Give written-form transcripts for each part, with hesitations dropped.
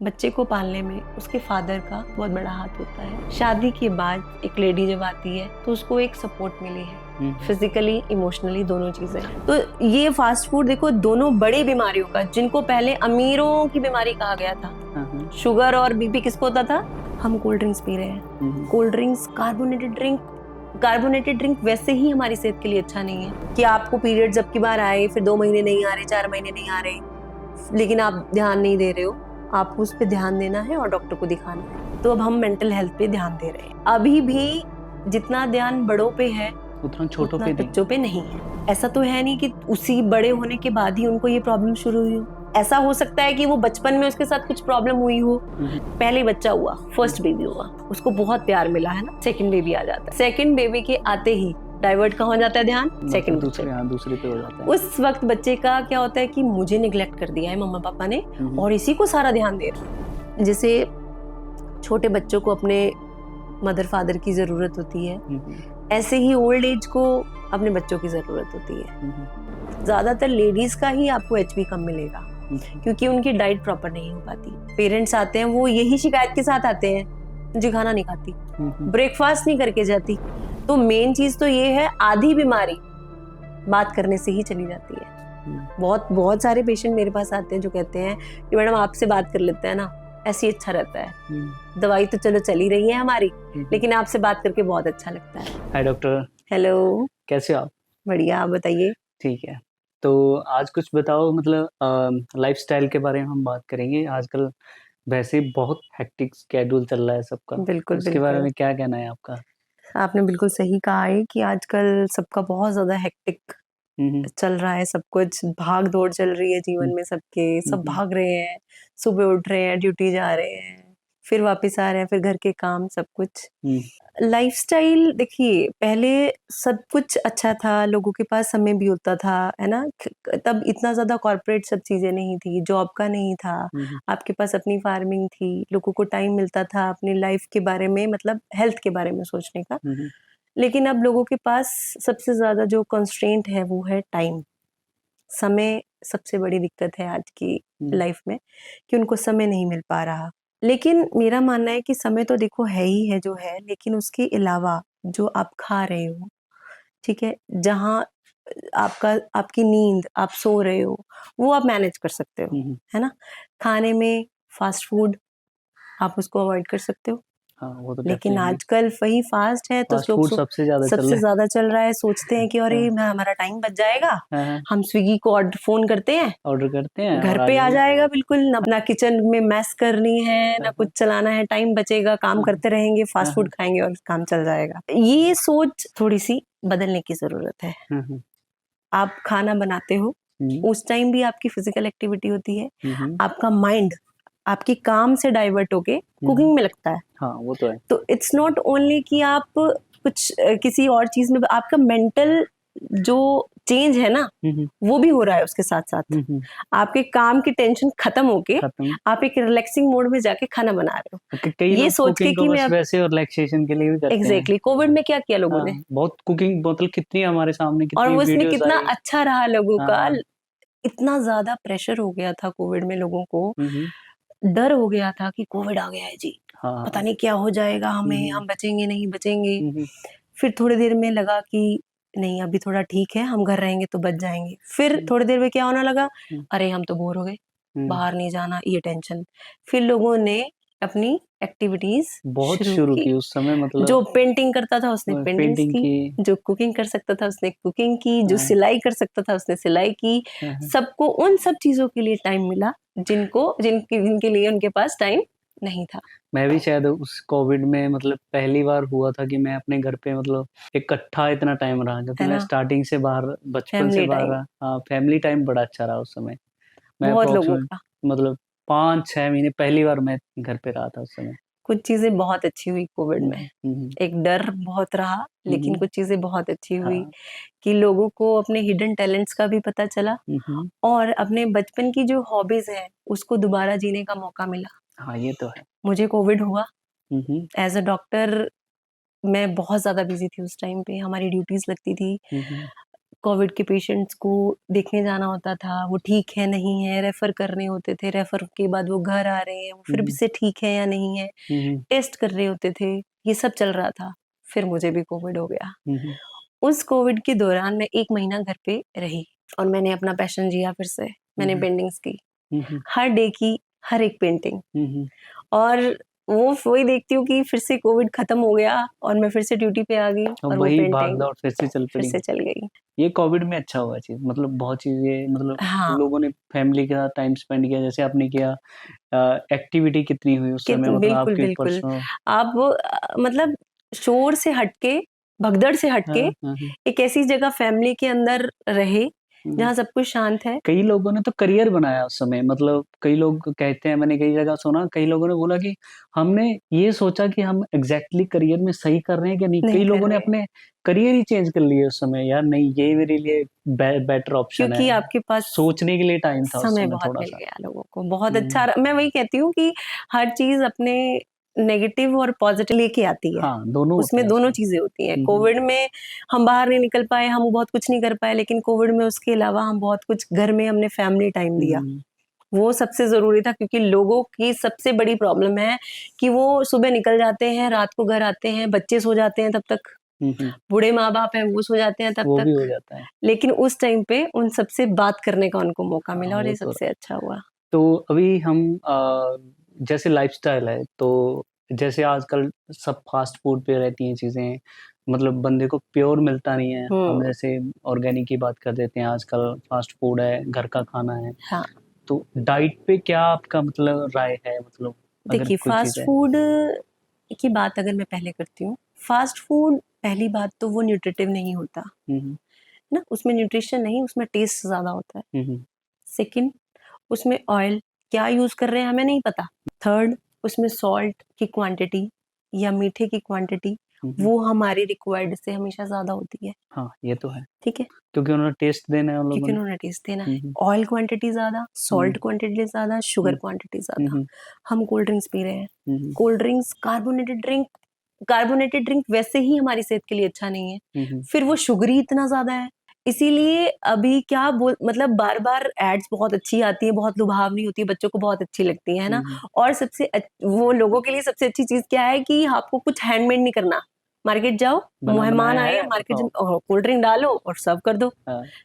बच्चे को पालने में उसके फादर का बहुत बड़ा हाथ होता है। शादी के बाद एक लेडी जब आती है तो उसको एक सपोर्ट मिली है, फिजिकली इमोशनली दोनों चीजें। तो ये फास्ट फूड देखो दोनों बड़ी बीमारियों का, जिनको पहले अमीरों की बीमारी कहा गया था, शुगर और बीपी किसको होता था, हम कोल्ड ड्रिंक्स पी रहे हैं। कोल्ड ड्रिंक्स, कार्बोनेटेड ड्रिंक वैसे ही हमारी सेहत के लिए अच्छा नहीं है। कि आपको पीरियड जब की बार आए, फिर 2 महीने नहीं आ रहे, 4 महीने नहीं आ रहे, लेकिन आप ध्यान नहीं दे रहे हो, आपको उस पे ध्यान देना है और डॉक्टर को दिखाना है। तो अब हम मेंटल हेल्थ पे ध्यान दे रहे हैं। अभी भी जितना ध्यान बड़ों पे है उतना छोटों पे बच्चों पे नहीं है। ऐसा तो है नहीं कि उसी बड़े होने के बाद ही उनको ये प्रॉब्लम शुरू हुई हो। ऐसा हो सकता है कि वो बचपन में उसके साथ कुछ प्रॉब्लम हुई हो, पहले बच्चा हुआ, फर्स्ट बेबी हुआ, उसको बहुत प्यार मिला है ना, सेकंड बेबी आ जाता है, सेकंड बेबी के आते ही डाइवर्ट कहाँ हो जाता है ध्यान, सेकंड दूसरे पे हो जाता है। उस वक्त बच्चे का क्या होता है कि मुझे निगलेक्ट कर दिया है मम्मा पापा ने और इसी को सारा ध्यान दे रहा है। जैसे छोटे बच्चों को अपने मदर फादर की जरूरत होती है, ऐसे ही ओल्ड एज को अपने बच्चों की जरूरत होती है। ज्यादातर लेडीज का ही आपको एचबी कम मिलेगा क्योंकि उनकी डाइट प्रॉपर नहीं हो पाती। पेरेंट्स आते हैं, वो यही शिकायत के साथ आते हैं, मुझे खाना नहीं खाती, ब्रेकफास्ट नहीं करके जाती। तो मेन चीज तो ये है, आधी बीमारी बात करने से ही चली जाती है। बहुत सारे पेशेंट मेरे पास आते हैं जो कहते हैं कि मैडम आपसे बात कर लेते हैं ना, ऐसे ही अच्छा रहता है, दवाई तो चलो चली रही है हमारी, लेकिन आपसे बात करके बहुत अच्छा लगता है। हाय डॉक्टर। हेलो, कैसे हो आप? बढ़िया, आप बताइए। ठीक है, तो आज कुछ बताओ, मतलब लाइफस्टाइल के बारे में हम बात करेंगे। आजकल वैसे बहुत हेक्टिक स्केड्यूल चल रहा है सबका, बिल्कुल उसके बारे में क्या कहना है आपका? आपने बिल्कुल सही कहा है कि आजकल सबका बहुत ज्यादा हेक्टिक चल रहा है, सब कुछ भाग दौड़ चल रही है जीवन में सबके, सब भाग रहे हैं, सुबह उठ रहे हैं, ड्यूटी जा रहे हैं, फिर वापस आ रहे हैं, फिर घर के काम, सब कुछ। लाइफस्टाइल देखिए, पहले सब कुछ अच्छा था, लोगों के पास समय भी होता था, है ना। तब इतना ज्यादा कॉर्पोरेट सब चीजें नहीं थी, जॉब का नहीं था, आपके पास अपनी फार्मिंग थी, लोगों को टाइम मिलता था अपनी लाइफ के बारे में, मतलब हेल्थ के बारे में सोचने का। लेकिन अब लोगों के पास सबसे ज्यादा जो कंस्ट्रेंट है वो है टाइम, समय। सबसे बड़ी दिक्कत है आज की लाइफ में कि उनको समय नहीं मिल पा रहा। लेकिन मेरा मानना है कि समय तो देखो है ही है जो है, लेकिन उसके अलावा जो आप खा रहे हो, ठीक है, जहाँ आपकी नींद, आप सो रहे हो, वो आप मैनेज कर सकते हो, है ना। खाने में फास्ट फूड आप उसको अवॉइड कर सकते हो। हाँ, वो तो लेकिन आजकल वही फास्ट है तो लोग सबसे ज्यादा चल रहा है। सोचते हैं कि अरे हमारा टाइम बच जाएगा, हम स्विगी को फोन करते हैं, घर पे आ जाएगा, बिल्कुल ना किचन में मैस करनी है, ना कुछ चलाना है, टाइम बचेगा, काम करते रहेंगे, फास्ट फूड खाएंगे और काम चल जाएगा। ये सोच थोड़ी सी बदलने की जरूरत है। आप खाना बनाते हो, उस टाइम भी आपकी फिजिकल एक्टिविटी होती है, आपका माइंड आपकी काम से डाइवर्ट होके कुकिंग में लगता है। हाँ, वो तो है। तो इट्स नॉट ओनली कि आप कुछ किसी और चीज में, आपका मेंटल जो चेंज है ना, वो भी हो रहा है उसके साथ साथ। आपके काम की टेंशन खत्म होके आप एक रिलैक्सिंग मोड में जाके खाना बना रहे हो, ये सोच के कि मैं वैसे रिलैक्सेशन के लिए भी करते हैं। एग्जैक्टली। कोविड में क्या किया लोगों ने, बहुत कुकिंग, मतलब कितनी हमारे सामने और वो इसमें वीडियोस कितना आई। अच्छा रहा लोगों का। इतना ज्यादा प्रेशर हो गया था कोविड में, लोगों को डर हो गया था कि कोविड आ गया है जी, पता नहीं क्या हो जाएगा हमें, हम बचेंगे नहीं बचेंगे। फिर थोड़ी देर में लगा कि नहीं, अभी थोड़ा ठीक है, हम घर रहेंगे तो बच जाएंगे। फिर थोड़ी देर में क्या होने लगा, अरे हम तो बोर हो गए, बाहर नहीं जाना, ये टेंशन। फिर लोगों ने अपनी एक्टिविटीज बहुत शुरू की उस समय, मतलब जो पेंटिंग करता था उसने पेंटिंग की, जो कुकिंग कर सकता था उसने कुकिंग की, जो सिलाई कर सकता था उसने सिलाई की। सबको उन सब चीजों के लिए टाइम मिला जिनके लिए उनके पास टाइम नहीं था। मैं भी शायद उस कोविड में, मतलब पहली बार हुआ था कि मैं अपने घर पे, मतलब इकट्ठा इतना टाइम रहा, क्योंकि मैं स्टार्टिंग से बाहर, बचपन से बाहर रहा। हाँ, फैमिली टाइम बड़ा अच्छा रहा उस समय। मैं बहुत लोगों का, मतलब 5-6 महीने पहली बार मैं घर पे रहा था उस समय। कुछ चीजें बहुत अच्छी हुई कोविड में। एक डर बहुत रहा, लेकिन कुछ चीजें बहुत अच्छी हुई कि लोगों को अपने हिडन टैलेंट्स का भी पता चला और अपने बचपन की जो हॉबीज है उसको दोबारा जीने का मौका मिला। हाँ, ये तो है। मुझे कोविड हुआ, एज अ डॉक्टर मैं बहुत ज्यादा बिजी थी उस टाइम पे, हमारी ड्यूटीज लगती थी, कोविड के पेशेंट्स को देखने जाना होता था, वो ठीक है नहीं है, रेफर करने होते थे, रेफर के बाद वो घर आ रहे हैं, वो फिर से ठीक है या नहीं है, टेस्ट कर रहे होते थे, ये सब चल रहा था। फिर मुझे भी कोविड हो गया। उस कोविड के दौरान मैं 1 महीना घर पे रही और मैंने अपना पैशन जिया फिर से। मैंने पेंटिंग्स की, हर डे की हर एक पेंटिंग, और वो वही देखती हूँ कि फिर से कोविड खत्म हो गया और मैं फिर से ड्यूटी पे आ गई और वो पेंटिंग फिर से चल गई। ये कोविड में अच्छा हुआ चीज, मतलब बहुत चीजें, मतलब हाँ, लोगों ने फैमिली के साथ टाइम स्पेंड किया, जैसे आपने किया। एक्टिविटी कितनी हुई उस समय, मतलब बिल्कुल आपके बिल्कुल। पर्सनल। आप मतलब शोर से हटके, भगदड़ से हटके एक ऐसी जगह फैमिली के अंदर रहे जहाँ सब कुछ शांत है। कई लोगों ने तो करियर बनाया उस समय, मतलब कई लोग कहते हैं, मैंने कई जगह सुना, कई लोगों ने बोला कि हमने ये सोचा कि हम एग्जैक्टली करियर में सही कर रहे हैं कि नहीं। कई लोगों ने अपने करियर ही चेंज कर लिए उस समय, यार नहीं ये मेरे लिए बेटर ऑप्शन है, क्योंकि आपके पास सोचने के लिए टाइम था उस समय बहुत थोड़ा मिल सा। गया लोगों को, बहुत अच्छा। मैं वही कहती हूँ कि हर चीज अपने नेगेटिव और पॉजिटिव लेके आती है। हाँ, दोनों उसमें दोनों चीजें होती हैं। कोविड में हम बाहर नहीं निकल पाए, हम बहुत कुछ नहीं कर पाए, लेकिन कोविड में उसके अलावा हम बहुत कुछ घर में हमने फैमिली टाइम दिया। वो सबसे जरूरी था, क्योंकि लोगों की सबसे बड़ी प्रॉब्लम है कि वो सुबह निकल जाते हैं, रात को घर आते हैं, बच्चे सो जाते हैं तब तक, बूढ़े माँ बाप हैं वो सो जाते हैं तब वो तक, भी हो जाता है। लेकिन उस टाइम पे उन सबसे बात करने का उनको मौका मिला और ये सबसे अच्छा हुआ। तो अभी हम जैसे लाइफस्टाइल है, तो जैसे आजकल सब फास्ट फूड पे रहती हैं चीजें, मतलब बंदे को प्योर मिलता नहीं है। हम जैसे ऑर्गेनिक की बात कर देते हैं, आजकल फास्ट फूड है, घर का खाना है। हाँ। तो डाइट पे क्या आपका मतलब राय है, मतलब देखिए, फास्ट फूड की बात अगर मैं पहले करती हूँ, फास्ट फूड पहली बात तो वो न्यूट्रिटिव नहीं होता ना, उसमें न्यूट्रिशन नहीं, उसमें टेस्ट ज्यादा होता है। सेकंड, उसमें ऑयल क्या यूज कर रहे हैं हमें नहीं पता। थर्ड, उसमें सॉल्ट की क्वांटिटी या मीठे की क्वांटिटी वो हमारी रिक्वायर्ड से हमेशा ज्यादा होती है। हाँ, ये तो है, ठीक है, क्योंकि उन्होंने टेस्ट देना है, क्योंकि उन्होंने टेस्ट देना है। ऑयल क्वांटिटी ज्यादा, सॉल्ट क्वांटिटी ज्यादा, शुगर क्वांटिटी ज्यादा। हम कोल्ड ड्रिंक्स पी रहे हैं, कोल्ड ड्रिंक्स, कार्बोनेटेड ड्रिंक वैसे ही हमारी सेहत के लिए अच्छा नहीं है, फिर वो शुगरी इतना ज्यादा है। इसीलिए अभी क्या मतलब बार बार एड्स बहुत अच्छी आती है, बहुत लुभावनी होती है, बच्चों को बहुत अच्छी लगती है ना। और सबसे वो लोगों के लिए सबसे अच्छी चीज क्या है कि आपको कुछ हैंडमेड नहीं करना, मार्केट जाओ, मेहमान आए, मार्केट कोल्ड ड्रिंक डालो और सर्व कर दो।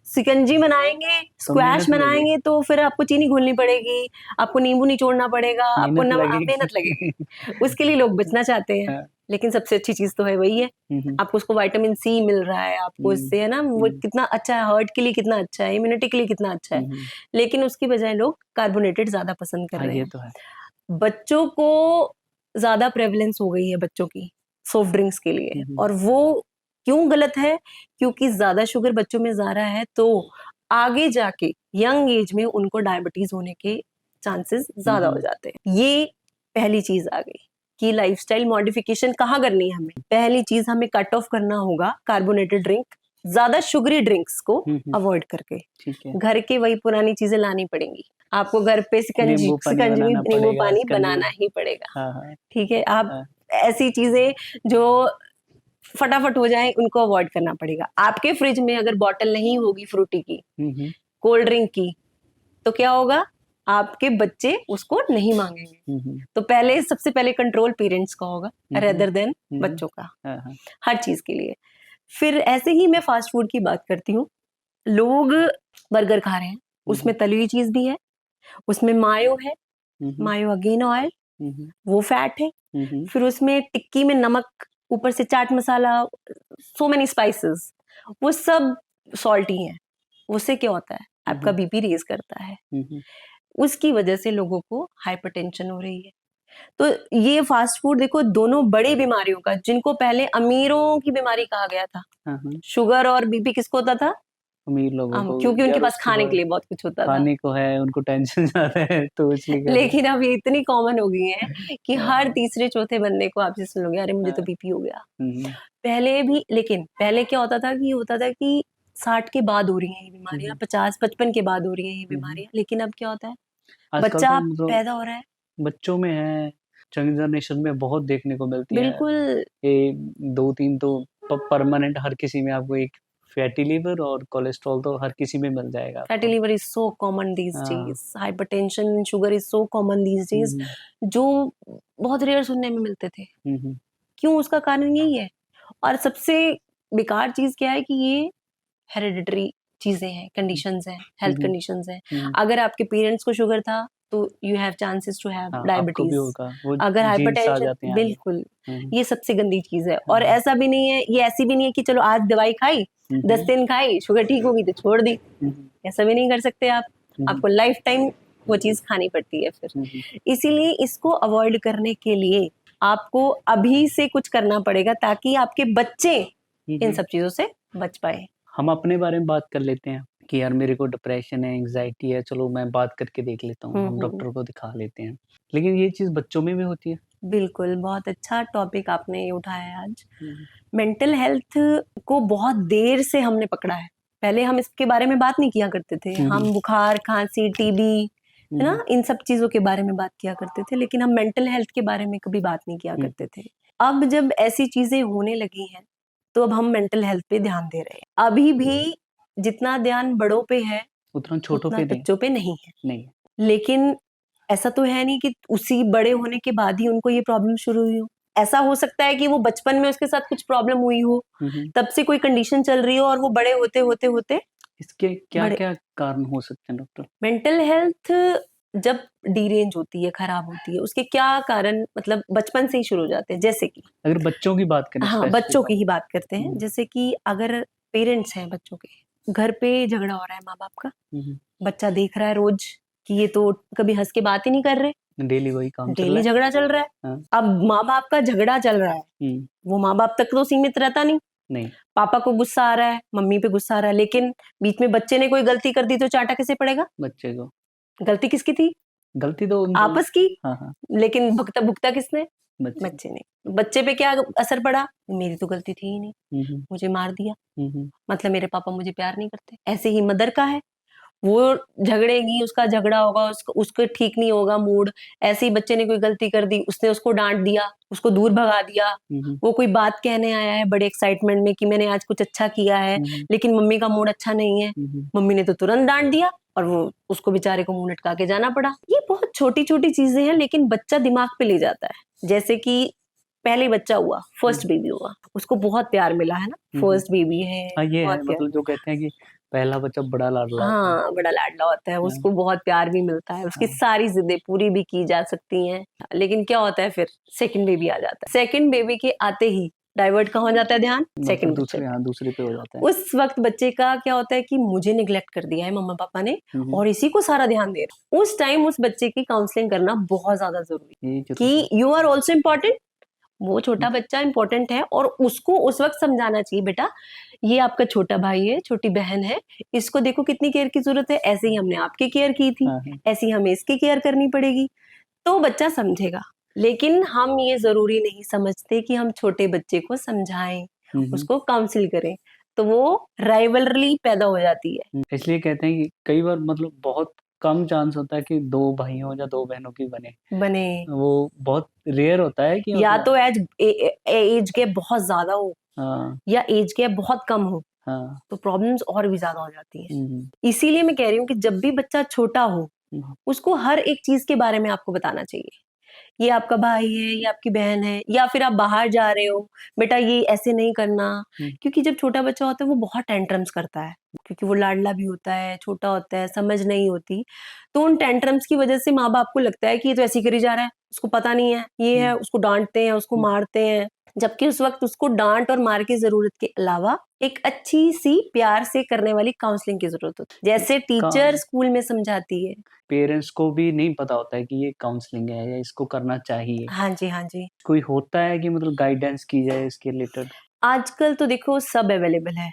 सिकंजी बनाएंगे, स्क्वैश बनाएंगे, तो फिर आपको चीनी घोलनी पड़ेगी, आपको नींबू निचोड़ना पड़ेगा, आपको मेहनत लगेगी। उसके लिए लोग बचना चाहते हैं, लेकिन सबसे अच्छी चीज तो है वही है। आपको उसको विटामिन सी मिल रहा है, आपको इससे है ना, वो कितना अच्छा है, हार्ट के लिए कितना अच्छा है, इम्यूनिटी के लिए कितना अच्छा है। लेकिन उसकी बजाय लोग कार्बोनेटेड ज्यादा पसंद कर रहे हैं। तो है। बच्चों को ज्यादा प्रेवलेंस हो गई है बच्चों की सॉफ्ट ड्रिंक्स के लिए, और वो क्यों गलत है? क्योंकि ज्यादा शुगर बच्चों में जा रहा है, तो आगे जाके यंग एज में उनको डायबिटीज होने के चांसेस ज्यादा हो जाते हैं। ये पहली चीज आ गई कि लाइफस्टाइल मॉडिफिकेशन कहाँ करनी है हमें। पहली चीज हमें कट ऑफ करना होगा कार्बोनेटेड ड्रिंक, ज्यादा शुगरी ड्रिंक्स को अवॉइड करके घर के वही पुरानी चीजें लानी पड़ेंगी। आपको घर पे सिकंजी, नींबू पानी बनाना ही पड़ेगा। ठीक है, आप ऐसी चीजें जो फटाफट हो जाए उनको अवॉइड करना पड़ेगा। आपके फ्रिज में अगर बॉटल नहीं होगी फ्रूटी की, कोल्ड ड्रिंक की, तो क्या होगा? आपके बच्चे उसको नहीं मांगेंगे। तो पहले सबसे पहले कंट्रोल पेरेंट्स का होगा रेदर देन बच्चों का, हर चीज के लिए। फिर ऐसे ही मैं फास्ट फूड की बात करती हूँ। लोग बर्गर खा रहे हैं, उसमें तली हुई चीज भी है, उसमें मायो है, मायो अगेन ऑयल, वो फैट है। फिर उसमें टिक्की में नमक, ऊपर से chaat masala, so many spices, वो सब सॉल्टी हैं। उससे क्या होता है? आपका बीपी रेज करता है। उसकी वजह से लोगों को हाइपरटेंशन हो रही है। तो ये फास्ट फूड देखो, दोनों बड़ी बीमारियों का, जिनको पहले अमीरों की बीमारी कहा गया था, शुगर और बीपी किसको होता था? अमीर लोगों को, क्योंकि उनके पास खाने के लिए बहुत कुछ होता था, खाने को है, उनको टेंशन ज्यादा है, तो इसलिए। लेकिन अब ये इतनी कॉमन हो गई है कि हर तीसरे चौथे बंदे को आपसे सुनोगे, अरे मुझे तो बीपी हो गया। पहले भी, लेकिन पहले क्या होता था कि 60 के बाद हो रही है ये बीमारियां, 50-55 के बाद हो रही है ये बीमारियां। लेकिन अब क्या होता है, बच्चा पैदा हो रहा है, बच्चों में है, यंग जनरेशन में बहुत देखने को मिलती है। बिल्कुल। ये 2-3 तो परमानेंट हर किसी में आपको एक फैटी लिवर और कोलेस्ट्रॉल तो हर किसी में मिल जाएगा फैटी आपको। Liver is so common these हाँ। Days, hypertension, sugar is so common these days, जो बहुत रेयर सुनने में मिलते थे। क्यों? उसका कारण यही है। और सबसे बेकार चीज क्या है कि ये हेरिडिटरी चीजें हैं, कंडीशंस हैं, हेल्थ कंडीशंस हैं। अगर आपके पेरेंट्स को शुगर था तो you have chances to have आपको भी डायबिटीज। होगा, वो अगर जीन्स आ जाते हाइपरटेंशन, हैं आगे। बिल्कुल, ये सबसे गंदी चीज है। और ऐसा भी नहीं है, ये ऐसी भी नहीं है कि चलो आज दवाई खाई, 10 दिन खाई, शुगर ठीक होगी तो छोड़ दी। ऐसा भी नहीं कर सकते आप, आपको लाइफ टाइम वो चीज खानी पड़ती है फिर। इसीलिए इसको अवॉइड करने के लिए आपको अभी से कुछ करना पड़ेगा ताकि आपके बच्चे इन सब चीजों से बच पाए। हम अपने बारे में बात कर लेते हैं कि यार मेरे को डिप्रेशन है, एंजाइटी है, चलो मैं बात करके देख लेता हूँ, हम डॉक्टर को दिखा लेते हैं। लेकिन ये चीज बच्चों में भी होती है। बिल्कुल, बहुत अच्छा टॉपिक आपने उठाया है आज। मेंटल हेल्थ को बहुत देर से हमने पकड़ा है। पहले हम इसके बारे में बात नहीं किया करते थे। हम बुखार, खांसी, टीबी, है ना, इन सब चीजों के बारे में बात किया करते थे, लेकिन हम मेंटल हेल्थ के बारे में कभी बात नहीं किया करते थे। अब जब ऐसी चीजें होने लगी हैं तो अब हम मेंटल हेल्थ पे ध्यान दे रहे हैं। अभी भी जितना ध्यान बड़ों पे है उतना छोटों पे बच्चों पे नहीं है। नहीं। लेकिन ऐसा तो है नहीं कि उसी बड़े होने के बाद ही उनको ये प्रॉब्लम शुरू हुई हो। ऐसा हो सकता है कि वो बचपन में उसके साथ कुछ प्रॉब्लम हुई हो, तब से कोई कंडीशन चल रही हो और वो बड़े होते होते होते इसके क्या कारण हो सकते हैं डॉक्टर? मेंटल हेल्थ जब डीरेंज होती है, खराब होती है, उसके क्या कारण मतलब बचपन से ही शुरू हो जाते हैं। जैसे कि अगर बच्चों की बात करें, हाँ, बच्चों की ही बात करते हैं। जैसे कि अगर पेरेंट्स हैं बच्चों के, घर पे झगड़ा हो रहा है माँ बाप का, बच्चा देख रहा है रोज कि ये तो कभी हंस के बात ही नहीं कर रहे, डेली वही काम चल रहा डेली है। झगड़ा चल रहा है। हाँ। अब माँ बाप का झगड़ा चल रहा है, वो माँ बाप तक तो सीमित रहता नहीं। पापा को गुस्सा आ रहा है, मम्मी पे गुस्सा आ रहा है, लेकिन बीच में बच्चे ने कोई गलती कर दी तो चाटा किसे पड़ेगा? बच्चे को। गलती किसकी थी? गलती तो आपस की। हाँ। लेकिन भुगता किसने? बच्चे ने। बच्चे पे क्या असर पड़ा? मेरी तो गलती थी ही नहीं, मुझे मार दिया, मतलब मेरे पापा मुझे प्यार नहीं करते। ऐसे ही मदर का है, वो झगड़ेगी, उसका झगड़ा होगा, उसको ठीक नहीं होगा मूड। ऐसे ही बच्चे ने कोई गलती कर दी, उसने उसको डांट दिया, उसको दूर भगा दिया। वो कोई बात कहने आया है बड़े एक्साइटमेंट में कि मैंने आज कुछ अच्छा किया है, लेकिन मम्मी का मूड अच्छा नहीं है, मम्मी ने तो तुरंत डांट दिया और वो उसको बेचारे को मुंह लटका के जाना पड़ा। ये बहुत छोटी छोटी चीजें हैं, लेकिन बच्चा दिमाग पे ले जाता है। जैसे कि पहले बच्चा हुआ, फर्स्ट बेबी हुआ, उसको बहुत प्यार मिला है ना, फर्स्ट बेबी है। ये है मतलब जो कहते हैं कि पहला बच्चा बड़ा लाडला होता है। हाँ, बड़ा लाडला होता है, उसको बहुत प्यार भी मिलता है, उसकी सारी जिद्दें पूरी भी की जा सकती हैं। लेकिन क्या होता है फिर सेकंड बेबी आ जाता है। सेकंड बेबी के आते ही डाइवर्ट कहाँ हो जाता है ध्यान? सेकंड बच्चे पे। दूसरे पे हो जाता है। उस वक्त बच्चे का क्या होता है कि मुझे निग्लेक्ट कर दिया है मम्मा पापा ने और इसी को सारा ध्यान दे रहा। उस टाइम उस बच्चे की काउंसलिंग करना बहुत ज्यादा जरूरी है कि यू आर ऑल्सो इम्पोर्टेंट। वो छोटा बच्चा इंपॉर्टेंट है और उसको उस वक्त समझाना चाहिए, बेटा ये आपका छोटा भाई है, छोटी बहन है, इसको देखो कितनी केयर की जरूरत है। ऐसे ही हमने आपकी केयर की थी, ऐसे ही हमें इसकी केयर करनी पड़ेगी, तो बच्चा समझेगा। लेकिन हम ये जरूरी नहीं समझते कि हम छोटे बच्चे को समझाएं, उसको काउंसिल करें, तो वो राइवलरी पैदा हो जाती है। इसलिए कहते हैं कि कई बार मतलब बहुत कम चांस होता है कि दो भाइयों या दो बहनों की बने। वो बहुत रेयर होता है कि या तो एज गैप बहुत ज्यादा हो, या एज गैप बहुत कम हो, तो प्रॉब्लम्स और भी ज्यादा हो जाती हैं। इसीलिए मैं कह रही हूँ कि जब भी बच्चा छोटा हो, उसको हर एक चीज के बारे में आपको बताना चाहिए। ये आपका भाई है, ये आपकी बहन है, या फिर आप बाहर जा रहे हो, बेटा ये ऐसे नहीं करना। क्योंकि जब छोटा बच्चा होता है वो बहुत टेंट्रम्स करता है, क्योंकि वो लाडला भी होता है, छोटा होता है, समझ नहीं होती। तो उन टेंट्रम्स की वजह से माँ बाप को लगता है कि ये तो ऐसे ही करी जा रहा है, उसको पता नहीं है, ये है, उसको डांटते हैं, उसको मारते हैं। जबकि उस वक्त उसको डांट और मार की जरूरत के अलावा एक अच्छी सी प्यार से करने वाली काउंसलिंग की जरूरत होती है, जैसे टीचर स्कूल में समझाती है। पेरेंट्स को भी नहीं पता होता है कि ये काउंसलिंग है या इसको करना चाहिए। हाँ जी, हाँ जी। कोई होता है कि मतलब गाइडेंस की जाए इसके रिलेटेड? आजकल तो देखो सब अवेलेबल है,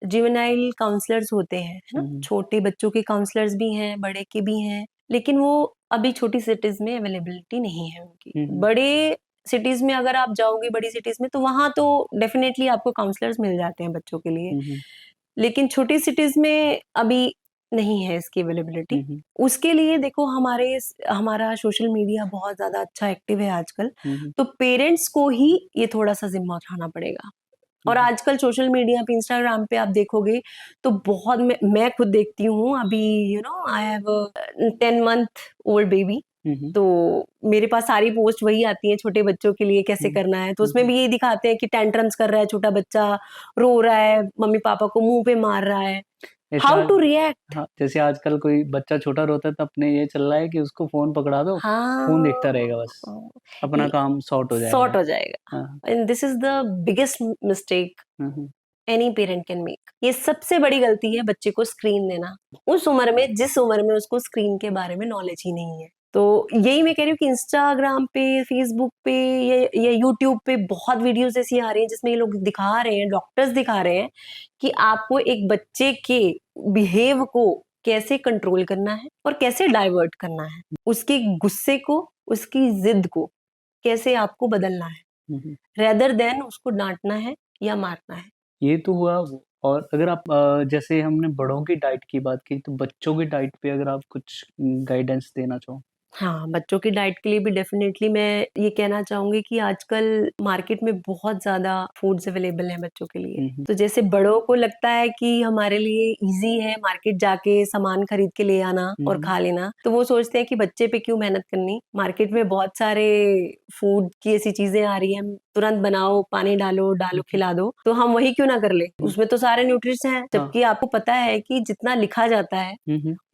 जुवेनाइल काउंसलर्स होते हैं, है ना, छोटे बच्चों के काउंसलर्स भी हैं, बड़े के भी हैं, लेकिन वो अभी छोटी सिटीज में अवेलेबिलिटी नहीं है उनकी। बड़े सिटीज में अगर आप जाओगे, बड़ी सिटीज में, तो वहां तो डेफिनेटली आपको काउंसलर्स मिल जाते हैं बच्चों के लिए। लेकिन छोटी सिटीज में अभी नहीं है इसकी अवेलेबिलिटी। उसके लिए देखो हमारा सोशल मीडिया बहुत ज्यादा अच्छा एक्टिव है आजकल, तो पेरेंट्स को ही ये थोड़ा सा जिम्मा उठाना पड़ेगा और आजकल सोशल मीडिया पे, इंस्टाग्राम पे आप देखोगे तो बहुत, मैं खुद देखती हूँ अभी, I have 10 month old baby, तो मेरे पास सारी पोस्ट वही आती है छोटे बच्चों के लिए कैसे करना है, तो उसमें भी यही दिखाते हैं कि टेंट्रम्स कर रहा है छोटा बच्चा, रो रहा है, मम्मी पापा को मुंह पे मार रहा है, हाउ टू रिएक्ट। हाँ, जैसे आजकल कोई बच्चा छोटा रोता है तो अपने ये चल रहा है कि उसको फोन पकड़ा दो, फोन देखता रहेगा, बस अपना काम सॉर्ट हो जाएगा। And this is the biggest mistake any parent can make. ये सबसे बड़ी गलती है बच्चे को स्क्रीन देना उस उम्र में, जिस उम्र में उसको स्क्रीन के बारे में नॉलेज ही नहीं है। तो यही मैं कह रही हूँ कि इंस्टाग्राम पे, फेसबुक पे या यूट्यूब पे बहुत वीडियोस ऐसी आ रही हैं जिसमें ये लोग दिखा रहे हैं, डॉक्टर्स दिखा रहे हैं कि आपको एक बच्चे के बिहेव को कैसे कंट्रोल करना है और कैसे डाइवर्ट करना है, उसके गुस्से को, उसकी जिद को कैसे आपको बदलना है, रेदर देन उसको डांटना है या मारना है। ये तो हुआ। और अगर आप जैसे हमने बड़ों की डाइट की बात की, तो बच्चों की डाइट पे अगर आप कुछ गाइडेंस देना चाहो। हाँ, बच्चों की डाइट के लिए भी डेफिनेटली मैं ये कहना चाहूंगी कि आजकल मार्केट में बहुत ज्यादा फूड्स अवेलेबल हैं बच्चों के लिए। तो जैसे बड़ों को लगता है कि हमारे लिए इजी है मार्केट जाके सामान खरीद के ले आना और खा लेना, तो वो सोचते हैं कि बच्चे पे क्यों मेहनत करनी, मार्केट में बहुत सारे फूड की ऐसी चीजें आ रही हैं, तुरंत बनाओ, पानी डालो खिला दो, तो हम वही क्यों ना कर ले, उसमें तो सारे न्यूट्रिएंट्स हैं, जबकि आपको पता है कि जितना लिखा जाता है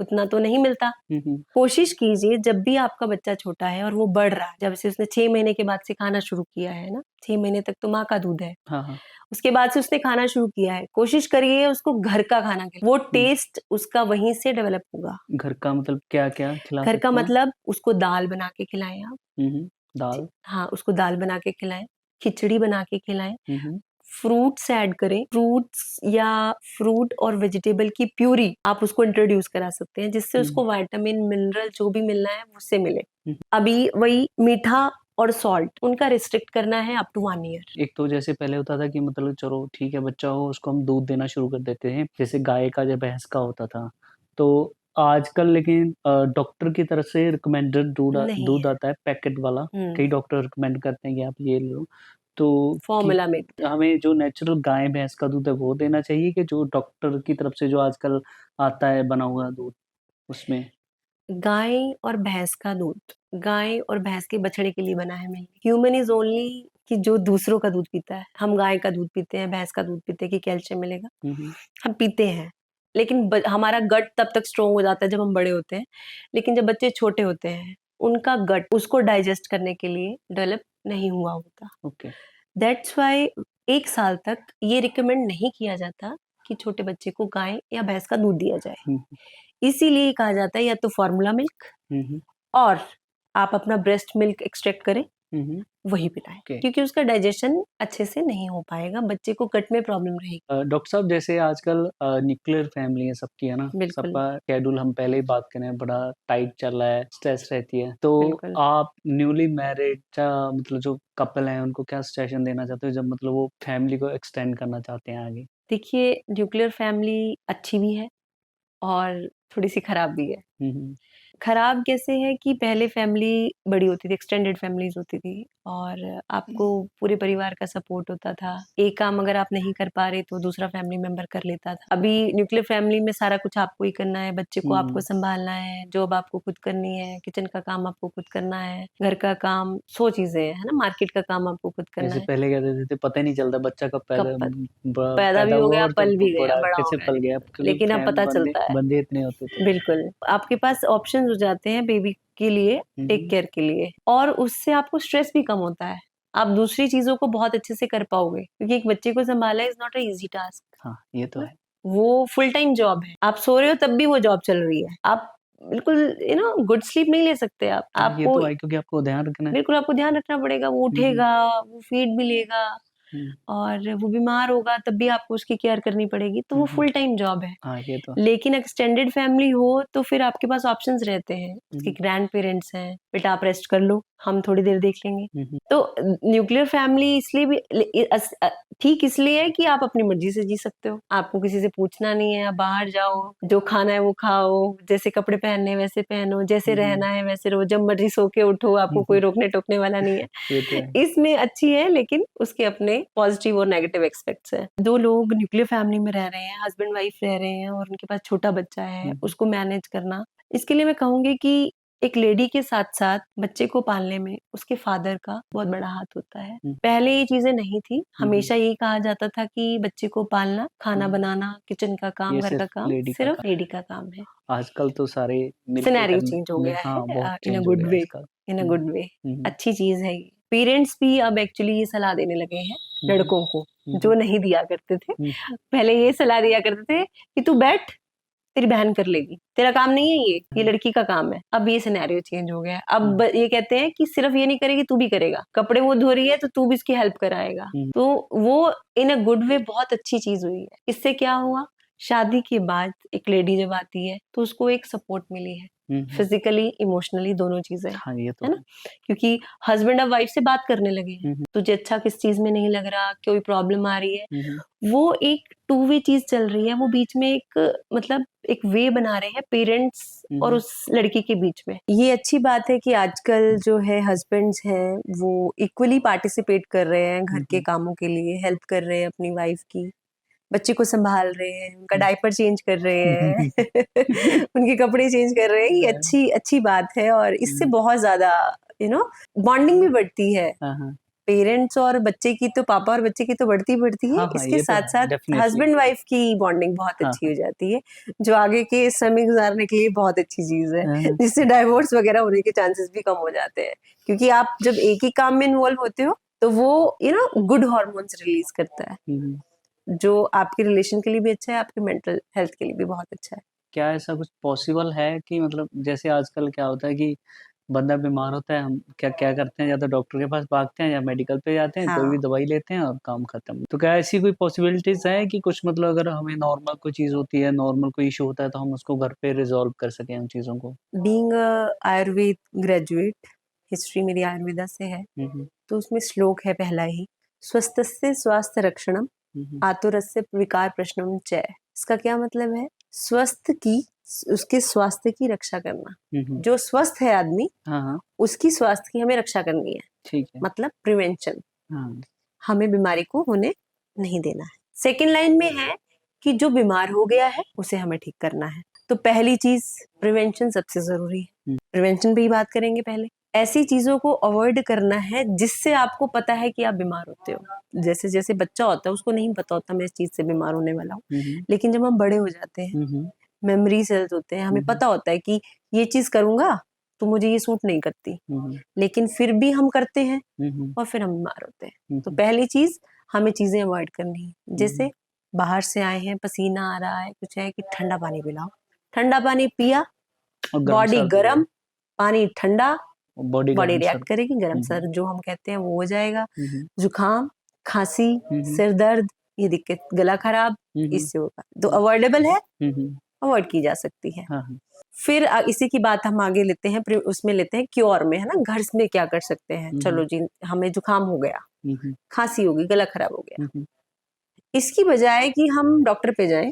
उतना तो नहीं मिलता। कोशिश कीजिए जब भी आपका बच्चा छोटा है और वो बढ़ रहा है, जब से उसने 6 महीने के बाद से खाना शुरू किया है ना, 6 महीने तक तो माँ का दूध है, उसके बाद से उसने खाना शुरू किया है, कोशिश करिए उसको घर का खाना खिलाए, वो टेस्ट उसका वहीं से डेवलप होगा। घर का मतलब क्या क्या खिला घर का मतलब उसको दाल बना के खिलाएं आप, दाल, हाँ, उसको दाल बना के खिलाएं, खिचड़ी बना के खिलाएं, फ्रूट्स ऐड करें, फ्रूट्स या फ्रूट और वेजिटेबल की प्यूरी आप उसको इंट्रोड्यूस करा सकते हैं, जिससे उसको विटामिन, मिनरल जो भी मिलना है उससे मिले। अभी वही मीठा और सॉल्ट उनका रिस्ट्रिक्ट करना है अप टू 1 ईयर। एक तो जैसे पहले होता था कि मतलब चलो ठीक है बच्चा हो, उसको हम दूध देना शुरू कर देते हैं, जैसे गाय का या भैंस का होता था, तो आजकल लेकिन डॉक्टर की तरफ से रिकमेंडेड दूध आता है पैकेट वाला, कई डॉक्टर रिकमेंड करते हैं कि आप ये लो, तो फॉर्मूला मिल्क, हमें जो नेचुरल गाय भैंस का दूध है वो देना चाहिए कि जो डॉक्टर की तरफ से जो आजकल आता है बना हुआ दूध उसमें? गाय और भैंस का दूध गाय और भैंस के बछड़े के लिए बना है मिल्क। ह्यूमन इज ओनली कि जो दूसरों का दूध पीता है, हम गाय का दूध पीते हैं, भैंस का दूध पीते हैं कि कैल्शियम मिलेगा, हम पीते हैं, लेकिन हमारा गट तब तक स्ट्रोंग हो जाता है जब हम बड़े होते हैं, लेकिन जब बच्चे छोटे होते हैं उनका गट उसको डाइजेस्ट करने के लिए डेवलप नहीं हुआ होता। दैट्स वाई 1 साल तक ये रिकमेंड नहीं किया जाता कि छोटे बच्चे को गाय या भैंस का दूध दिया जाए, इसीलिए कहा जाता है या तो फॉर्मूला मिल्क और आप अपना ब्रेस्ट मिल्क एक्सट्रैक्ट करें, वही पिलाएं, क्योंकि उसका डाइजेशन अच्छे से नहीं हो पाएगा, बच्चे को गट में प्रॉब्लम रहेगी। डॉक्टर साहब, जैसे आजकल न्यूक्लियर फैमिली है सबकी, है ना, सबका शेड्यूल हम पहले ही बात करें बड़ा टाइट चल रहा है, स्ट्रेस रहती है, तो आप न्यूली मैरिड मतलब जो कपल हैं उनको क्या सजेशन देना चाहते हो जब मतलब वो फैमिली को एक्सटेंड करना चाहते हैं आगे? देखिए, न्यूक्लियर फैमिली अच्छी भी है और थोड़ी सी खराब भी है। खराब कैसे है कि पहले फैमिली बड़ी होती थी, एक्सटेंडेड फैमिलीज होती थी और आपको पूरे परिवार का सपोर्ट होता था, एक काम अगर आप नहीं कर पा रहे तो दूसरा फैमिली मेंबर कर लेता था। अभी न्यूक्लियर फैमिली में सारा कुछ आपको ही करना है, बच्चे को आपको संभालना है, जॉब आपको खुद करनी है, किचन का काम आपको खुद करना है, घर का काम, 100 चीजें है ना, मार्केट का काम आपको खुद करना है। पहले कहते थे पता ही नहीं चलता बच्चा कब पैदा भी हो गया, पल भी गया, बड़ा कैसे पल गया, लेकिन अब पता चलता है, बंदे इतने होते थे। बिल्कुल, आपके पास ऑप्शंस हो जाते हैं बेबी के लिए, टेक केयर के लिए, और उससे आपको स्ट्रेस भी कम होता है, आप दूसरी चीजों को बहुत अच्छे से कर पाओगे, क्योंकि एक बच्चे को संभालना is not a easy task. हाँ, ये तो है, वो फुल टाइम जॉब है, आप सो रहे हो तब भी वो जॉब चल रही है, आप बिल्कुल गुड स्लीप नहीं ले सकते आप, आपको ये तो है, क्योंकि आपको ध्यान रखना है, बिल्कुल आपको ध्यान रखना पड़ेगा, वो उठेगा, वो फीड भी लेगा और वो बीमार होगा तब भी आपको उसकी केयर करनी पड़ेगी, तो वो फुल टाइम जॉब है। ये तो। लेकिन एक्सटेंडेड फैमिली हो तो फिर आपके पास ऑप्शंस रहते हैं, उसके ग्रैंड पेरेंट्स हैं, बेटा आप रेस्ट कर लो, हम थोड़ी देर देख लेंगे। तो न्यूक्लियर फैमिली इसलिए भी ठीक इसलिए है कि आप अपनी मर्जी से जी सकते हो, आपको किसी से पूछना नहीं है, आप बाहर जाओ, जो खाना है वो खाओ, जैसे कपड़े पहनने हैं वैसे पहनो, जैसे रहना है वैसे रहो, जब मर्जी सो के उठो, आपको कोई रोकने टोकने वाला नहीं है। इसमें अच्छी है, लेकिन उसके अपने पॉजिटिव और नेगेटिव एस्पेक्ट्स है। दो लोग न्यूक्लियर फैमिली में रह रहे हैं, हस्बैंड वाइफ रह रहे हैं और उनके पास छोटा बच्चा है, उसको मैनेज करना, इसके लिए मैं कहूंगी कि एक लेडी के साथ साथ बच्चे को पालने में उसके फादर का बहुत बड़ा हाथ होता है। पहले ये चीजें नहीं थी, हमेशा यही कहा जाता था कि बच्चे को पालना, खाना बनाना, किचन का काम, घर का काम सिर्फ लेडी का काम है। आजकल तो सारे सिनेरियो चेंज हो गया है, इन a good way, in a good way. अच्छी चीज है ये। पेरेंट्स भी अब एक्चुअली ये सलाह देने लगे हैं लड़कों को, जो नहीं दिया करते थे। पहले ये सलाह दिया करते थे कि तू बैठ, तेरी बहन कर लेगी, तेरा काम नहीं है ये लड़की का काम है। अब ये सिनेरियो चेंज हो गया है। अब ये कहते हैं कि सिर्फ ये नहीं करेगी, तू भी करेगा, कपड़े वो धो रही है तो तू भी उसकी हेल्प कराएगा। तो वो इन अ गुड वे बहुत अच्छी चीज हुई है। इससे क्या हुआ, शादी के बाद एक लेडी जब आती है तो उसको एक सपोर्ट मिली है, फिजिकली इमोशनली दोनों चीजें, है ना, क्योंकि हस्बैंड और वाइफ से बात करने लगे हैं, तुझे अच्छा किस चीज में नहीं लग रहा, कोई प्रॉब्लम आ रही है, वो एक टू वे चीज चल रही है। वो बीच में एक मतलब एक वे बना रहे हैं पेरेंट्स और उस लड़की के बीच में। ये अच्छी बात है कि आजकल जो है हस्बैंड्स हैं वो इक्वली पार्टिसिपेट कर रहे हैं घर के कामों के लिए, हेल्प कर रहे हैं अपनी वाइफ की, बच्चे को संभाल रहे हैं, उनका डायपर चेंज कर रहे हैं उनके कपड़े चेंज कर रहे हैं। ये अच्छी बात है और इससे बहुत ज्यादा बॉन्डिंग भी बढ़ती है। पेरेंट्स और बच्चे की तो, पापा और बच्चे की तो बढ़ती है, इसके साथ साथ हस्बैंड वाइफ की बॉन्डिंग बहुत अच्छी हो जाती है, जो आगे के समय गुजारने के लिए बहुत अच्छी चीज है, जिससे डाइवोर्स वगैरह होने के चांसेस भी कम हो जाते हैं। क्योंकि आप जब एक ही काम में इन्वॉल्व होते हो तो वो गुड हार्मोन्स रिलीज करता है, जो आपके रिलेशन के लिए भी अच्छा है, आपके मेंटल हेल्थ के लिए भी बहुत अच्छा है। क्या ऐसा कुछ पॉसिबल है कि मतलब जैसे आजकल क्या होता है कि बंदा बीमार होता है, हम क्या क्या करते हैं, या तो डॉक्टर के पास भागते हैं या मेडिकल पे जाते हैं, कोई भी दवाई लेते हैं और काम खत्म। तो क्या ऐसी कोई पॉसिबिलिटीज है कि कुछ मतलब अगर हमें नॉर्मल कोई चीज होती है, नॉर्मल कोई इशू होता है, तो हम उसको घर पे रिजॉल्व कर सकें उन चीजों को? बीइंग आयुर्वेद ग्रेजुएट, हिस्ट्री मेरी आयुर्वेदा से है, तो उसमें श्लोक है पहला ही, स्वस्थस्य स्वास्थ्य रक्षणम आतुरस्य विकार प्रश्नम च। इसका क्या मतलब है, स्वस्थ की, उसके स्वास्थ्य की रक्षा करना। जो स्वस्थ है आदमी, उसकी स्वास्थ्य की हमें रक्षा करनी है, ठीक है, मतलब प्रिवेंशन, हमें बीमारी को होने नहीं देना है। सेकेंड लाइन में है कि जो बीमार हो गया है उसे हमें ठीक करना है। तो पहली चीज प्रिवेंशन सबसे जरूरी है, प्रिवेंशन पे ही बात करेंगे पहले। ऐसी चीजों को अवॉइड करना है जिससे आपको पता है कि आप बीमार होते हो। जैसे जैसे बच्चा होता है उसको नहीं पता होता मैं इस चीज से बीमार होने वाला हूँ, लेकिन जब हम बड़े हो जाते हैं, मेमोरी सेल्स होते हैं, हमें पता होता है कि ये चीज करूंगा तो मुझे ये सूट नहीं करती, लेकिन फिर भी हम करते हैं और फिर हम बीमार होते हैं। तो पहली चीज हमें चीजें अवॉइड करनी है। जैसे बाहर से आए हैं, पसीना आ रहा है, कुछ है, कि ठंडा पानी पिलाओ, ठंडा पानी पिया, बॉडी गर्म, पानी ठंडा, बॉडी रिएक्ट करेगी, गर्म सर्द जो हम कहते हैं वो हो जाएगा। जुकाम, खांसी, सिर दर्द, ये दिक्कत, गला खराब, इससे होगा। तो अवॉइडेबल है, अवॉइड की जा सकती है। फिर इसी की बात हम आगे लेते हैं, उसमें लेते हैं क्योर में, है ना, घर में क्या कर सकते हैं। चलो जी, हमें जुकाम हो गया, खांसी होगी, गला खराब हो गया, इसकी बजाय कि हम डॉक्टर पे जाएं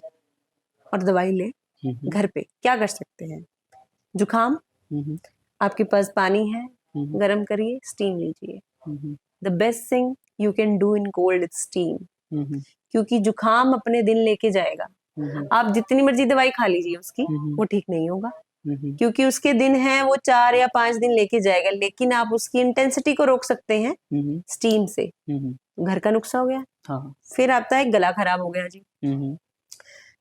और दवाई लें, घर पे क्या कर सकते हैं। जुकाम, आपके पास पानी है, गरम करिए, स्टीम लीजिए। The best thing you can do in cold is steam, क्योंकि जुकाम अपने दिन लेके जाएगा। आप जितनी मर्जी दवाई खा लीजिए उसकी, वो ठीक नहीं होगा, क्योंकि उसके दिन है वो 4 या 5 दिन लेके जाएगा। लेकिन आप उसकी इंटेंसिटी को रोक सकते हैं स्टीम से। घर का नुस्खा हो गया। फिर आता है गला खराब हो गया जी,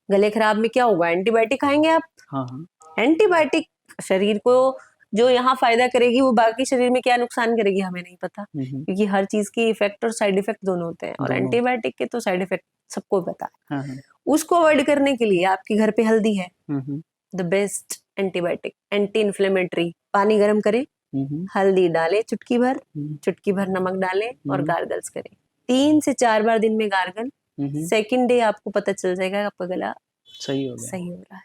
गले खराब में क्या होगा, एंटीबायोटिक खाएंगे आप। एंटीबायोटिक शरीर को जो यहाँ फायदा करेगी वो बाकी शरीर में क्या नुकसान करेगी हमें नहीं पता, क्योंकि हर चीज के इफेक्ट और साइड इफेक्ट दोनों होते हैं, और एंटीबायोटिक के तो साइड इफेक्ट सबको पता है। उसको अवॉइड करने के लिए आपके घर पे हल्दी है, the best antibiotic, anti inflammatory. पानी गर्म करें, हल्दी डालें चुटकी भर नमक डालें और गार्गल्स करें 3 से 4 बार दिन में गार्गल। सेकेंड डे आपको पता चल जाएगा आपका गला सही हो रहा है।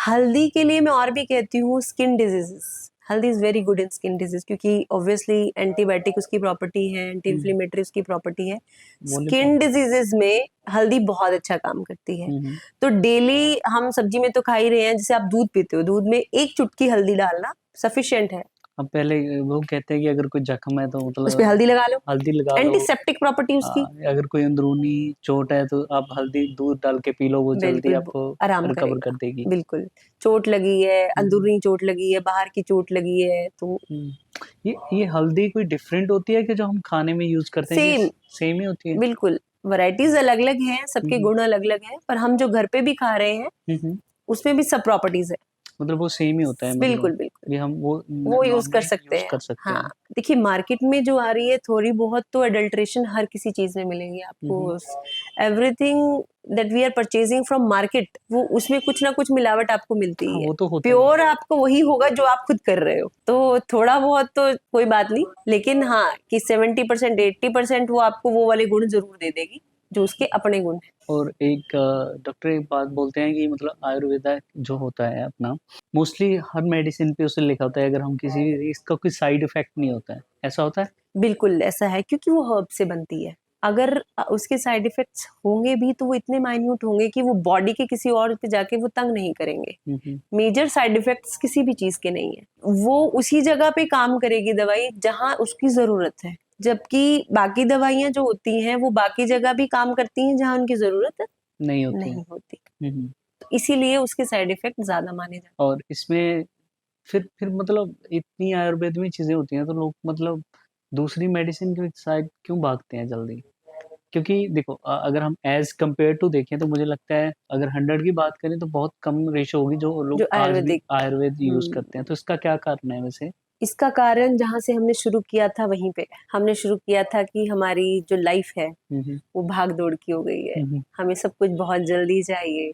हल्दी के लिए मैं और भी कहती हूँ स्किन डिजीजेस, हल्दी is very good in skin disease, क्योंकि ऑब्वियसली एंटीबायोटिक उसकी प्रॉपर्टी है, एंटी इन्फ्लेमेटरी उसकी प्रॉपर्टी है। स्किन डिजीजेस में हल्दी बहुत अच्छा काम करती है। तो डेली हम सब्जी में तो खा ही रहे हैं, जैसे आप दूध पीते हो, दूध में 1 चुटकी हल्दी डालना सफिशिएंट है। अब पहले वो कहते हैं कि अगर कोई जख्म है तो मतलब उस पे हल्दी लगा लो, हल्दी लगा लो, एंटीसेप्टिक प्रॉपर्टी उसकी। अगर कोई अंदरूनी चोट है तो आप हल्दी दूध डाल के पी लो, वो जल्दी आपको आराम रिकवर कर देगी। बिल्कुल, चोट लगी है, अंदरूनी चोट लगी है, बाहर की चोट लगी है, तो ये हल्दी कोई डिफरेंट होती है कि जो हम खाने में यूज करते हैं? सेम ही होती है। बिल्कुल, वैरायटीज अलग अलग हैं, सबके गुण अलग अलग हैं, पर हम जो घर पे भी खा रहे हैं उसमें भी सब प्रॉपर्टीज है, मतलब वो सेम ही होता है। बिल्कुल बिल्कुल, हम वो यूज कर सकते हैं। हाँ, देखिए मार्केट में जो आ रही है थोड़ी बहुत तो अडल्ट्रेशन हर किसी चीज में मिलेंगी आपको। Everything that we are purchasing from market, वो उसमें कुछ ना कुछ मिलावट आपको मिलती है। वो तो होता प्योर आपको वही होगा जो आप खुद कर रहे हो, तो थोड़ा बहुत तो कोई बात नहीं, लेकिन हाँ कि 70% 80% वो आपको वो वाले गुण जरूर दे देगी जो उसके अपने गुण है। और एक डॉक्टर एक बात बोलते हैं कि मतलब आयुर्वेदा जो होता है अपना, मोस्टली हर मेडिसिन पे उसे लिखा होता है अगर हम किसी इसका कोई साइड इफेक्ट नहीं होता है, ऐसा होता है? बिल्कुल ऐसा है, क्योंकि वो हर्ब से बनती है। अगर उसके साइड इफेक्ट्स होंगे भी तो वो इतने माइन्यूट होंगे कि वो बॉडी के किसी और पे जाके वो तंग नहीं करेंगे। मेजर साइड इफेक्ट्स किसी भी चीज के नहीं है, वो उसी जगह पे काम करेगी दवाई जहां उसकी जरूरत है, जबकि बाकी दवाइयां जो होती हैं वो बाकी जगह भी काम करती हैं जहां उनकी जरूरत नहीं होती। तो इसीलिए उसके साइड इफेक्ट ज्यादा माने जाते हैं। और इसमें फिर मतलब इतनी आयुर्वेद में चीजें होती हैं तो लोग मतलब दूसरी मेडिसिन के साइड क्यों भागते हैं जल्दी? क्योंकि देखो अगर हम एज कम्पेयर टू देखें तो मुझे लगता है अगर 100 की बात करें तो बहुत कम रेशो होगी जो लोग आज भी आयुर्वेद यूज करते हैं। तो इसका क्या कारण है वैसे? इसका कारण जहाँ से हमने शुरू किया था वहीं पे हमने शुरू किया था कि हमारी जो लाइफ है वो भाग दौड़ की हो गई है, हमें सब कुछ बहुत जल्दी चाहिए,